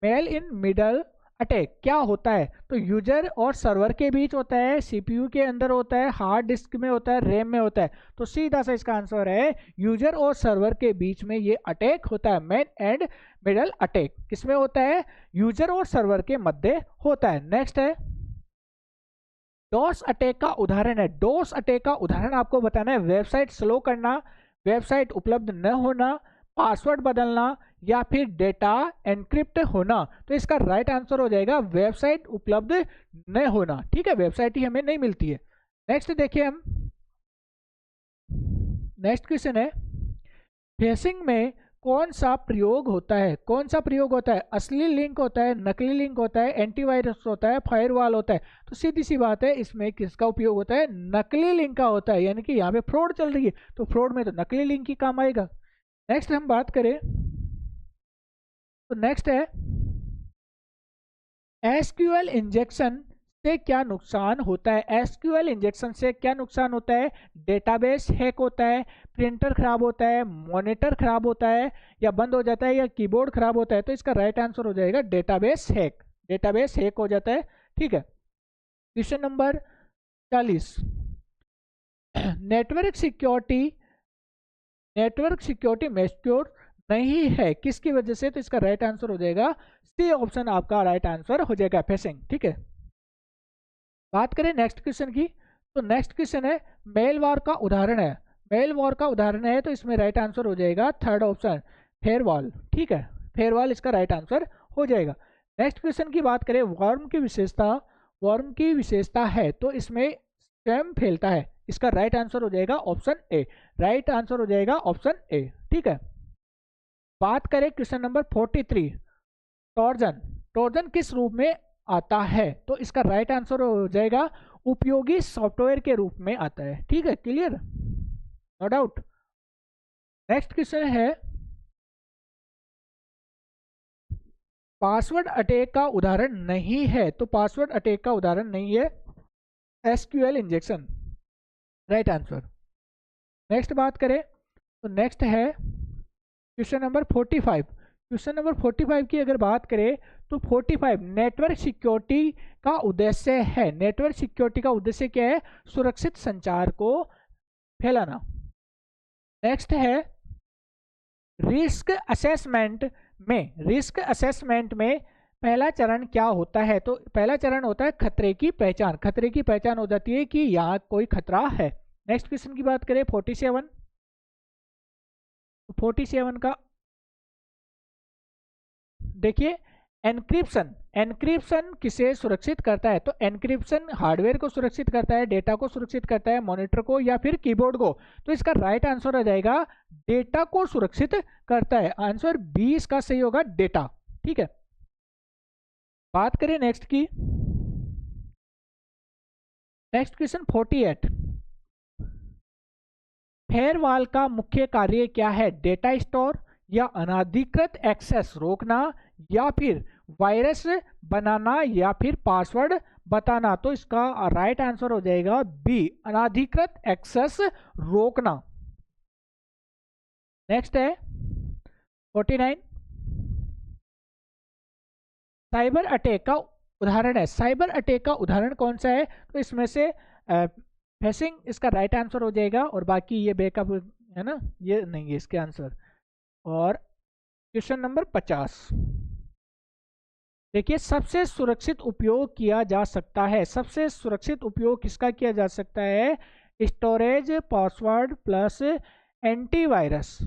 मेल इन मिडल अटैक क्या होता है? तो यूजर और सर्वर के बीच होता है, सीपीयू के अंदर होता है, हार्ड डिस्क में होता है, रैम में होता है। तो सीधा सा इसका आंसर है यूजर और सर्वर के बीच में ये अटैक होता है। मेन एंड मिडल अटैक किसमें होता है? यूजर और सर्वर के मध्य होता है। नेक्स्ट है डॉस अटैक का उदाहरण है। डॉस अटैक का उदाहरण आपको बताना है। वेबसाइट स्लो करना, वेबसाइट उपलब्ध न होना, पासवर्ड बदलना या फिर डेटा एनक्रिप्ट होना। तो इसका राइट आंसर हो जाएगा वेबसाइट उपलब्ध न होना। ठीक है, वेबसाइट ही हमें नहीं मिलती है। नेक्स्ट देखिए हम, नेक्स्ट क्वेश्चन है फेसिंग में कौन सा प्रयोग होता है? कौन सा प्रयोग होता है? असली लिंक होता है, नकली लिंक होता है, एंटीवायरस होता है, फायरवॉल होता है। तो सीधी सी बात है, इसमें किसका उपयोग होता है? नकली लिंक का होता है। यानी कि यहाँ पे फ्रॉड चल रही है तो फ्रॉड में तो नकली लिंक ही काम आएगा। नेक्स्ट हम बात करें तो नेक्स्ट है एसक्यूएल इंजेक्शन से क्या नुकसान होता है? एसक्यूएल इंजेक्शन से क्या नुकसान होता है? डेटाबेस हैक होता है, प्रिंटर खराब होता है, मॉनिटर खराब होता है, या बंद हो जाता है, या कीबोर्ड खराब होता है। तो इसका राइट आंसर हो जाएगा डेटाबेस हैक। डेटाबेस हैक हो जाता है। ठीक है, question number 40, network security mature नहीं है किसकी वजह से? तो इसका राइट आंसर हो जाएगा सी ऑप्शन, आपका राइट आंसर हो जाएगा फेसिंग। ठीक है, बात करें नेक्स्ट क्वेश्चन की तो नेक्स्ट क्वेश्चन है मेल वॉर का उदाहरण है। मेल वॉर का उदाहरण है तो इसमें राइट आंसर हो जाएगा थर्ड ऑप्शन फेयरवॉल। ठीक है, फेयरवॉल इसका राइट आंसर हो जाएगा। नेक्स्ट क्वेश्चन की बात करें वर्म की विशेषता है तो इसमें स्वयं फैलता है। इसका राइट आंसर हो जाएगा ऑप्शन ए। राइट आंसर हो जाएगा ऑप्शन ए। ठीक है, बात करें क्वेश्चन नंबर 43, ट्रोजन किस रूप में आता है? तो इसका राइट आंसर हो जाएगा उपयोगी सॉफ्टवेयर के रूप में आता है। ठीक है, clear, no doubt. Next question है पासवर्ड अटैक का उदाहरण नहीं है। तो पासवर्ड अटैक का उदाहरण नहीं है SQL injection, right answer. Next बात करें तो नेक्स्ट है क्वेश्चन नंबर 45। क्वेश्चन नंबर 45 की अगर बात करें तो 45 नेटवर्क सिक्योरिटी का उद्देश्य है। नेटवर्क सिक्योरिटी का उद्देश्य क्या है? सुरक्षित संचार को फैलाना। नेक्स्ट है रिस्क असेसमेंट में पहला चरण क्या होता है? तो पहला चरण होता है खतरे की पहचान। खतरे की पहचान हो जाती है कि यहाँ कोई खतरा है। नेक्स्ट क्वेश्चन की बात करें 47 का देखिए एनक्रिप्शन किसे सुरक्षित करता है? तो एनक्रिप्शन हार्डवेयर को सुरक्षित करता है, डेटा को सुरक्षित करता है, मॉनिटर को या फिर कीबोर्ड को। तो इसका राइट आंसर आ जाएगा डेटा को सुरक्षित करता है। आंसर बी इसका सही होगा, डेटा। ठीक है, बात करें नेक्स्ट की, नेक्स्ट क्वेश्चन 48, फेयरवॉल का मुख्य कार्य क्या है? डेटा स्टोर या अनाधिकृत एक्सेस रोकना या फिर वायरस बनाना या फिर पासवर्ड बताना। तो इसका राइट आंसर हो जाएगा बी, अनाधिकृत एक्सेस रोकना। नेक्स्ट है 49, साइबर अटैक का उदाहरण है। साइबर अटैक का उदाहरण कौन सा है? तो इसमें से फेसिंग इसका राइट आंसर हो जाएगा और बाकी ये बैकअप है ना, ये नहीं है इसके आंसर। और क्वेश्चन नंबर 50 देखिए सबसे सुरक्षित उपयोग किया जा सकता है। सबसे सुरक्षित उपयोग किसका किया जा सकता है? Storage password plus antivirus,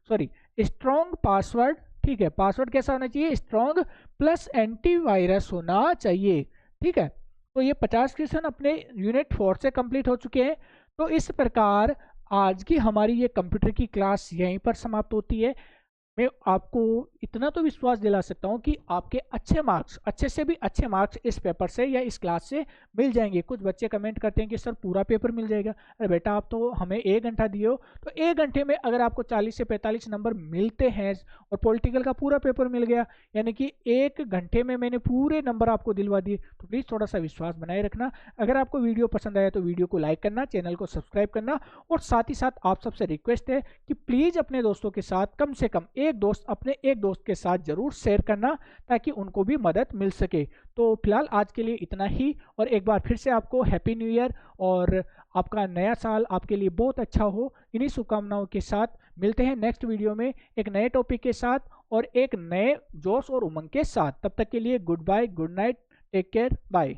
sorry strong password ठीक है, पासवर्ड कैसा होना चाहिए, स्ट्रॉन्ग प्लस एंटीवायरस होना चाहिए। ठीक है, तो ये 50 क्वेश्चन अपने यूनिट 4 से कंप्लीट हो चुके हैं। तो इस प्रकार आज की हमारी ये कंप्यूटर की क्लास यहीं पर समाप्त होती है। मैं आपको इतना तो विश्वास दिला सकता हूँ कि आपके अच्छे मार्क्स, अच्छे से भी अच्छे मार्क्स इस पेपर से या इस क्लास से मिल जाएंगे। कुछ बच्चे कमेंट करते हैं कि सर पूरा पेपर मिल जाएगा। अरे बेटा, आप तो हमें 1 घंटा दिए हो, तो 1 घंटे में अगर आपको 40 से 45 नंबर मिलते हैं और पॉलिटिकल का पूरा पेपर मिल गया, यानी कि 1 घंटे में मैंने पूरे नंबर आपको दिलवा दिए, तो प्लीज़ थोड़ा सा विश्वास बनाए रखना। अगर आपको वीडियो पसंद आया तो वीडियो को लाइक करना, चैनल को सब्सक्राइब करना, और साथ ही साथ आप सबसे रिक्वेस्ट है कि प्लीज़ अपने दोस्तों के साथ कम से कम अपने एक दोस्त के साथ जरूर शेयर करना, ताकि उनको भी मदद मिल सके। तो फिलहाल आज के लिए इतना ही, और एक बार फिर से आपको हैप्पी न्यू ईयर, और आपका नया साल आपके लिए बहुत अच्छा हो। इन्हीं शुभकामनाओं के साथ मिलते हैं नेक्स्ट वीडियो में एक नए टॉपिक के साथ और एक नए जोश और उमंग के साथ। तब तक के लिए goodbye, good night, take care, bye.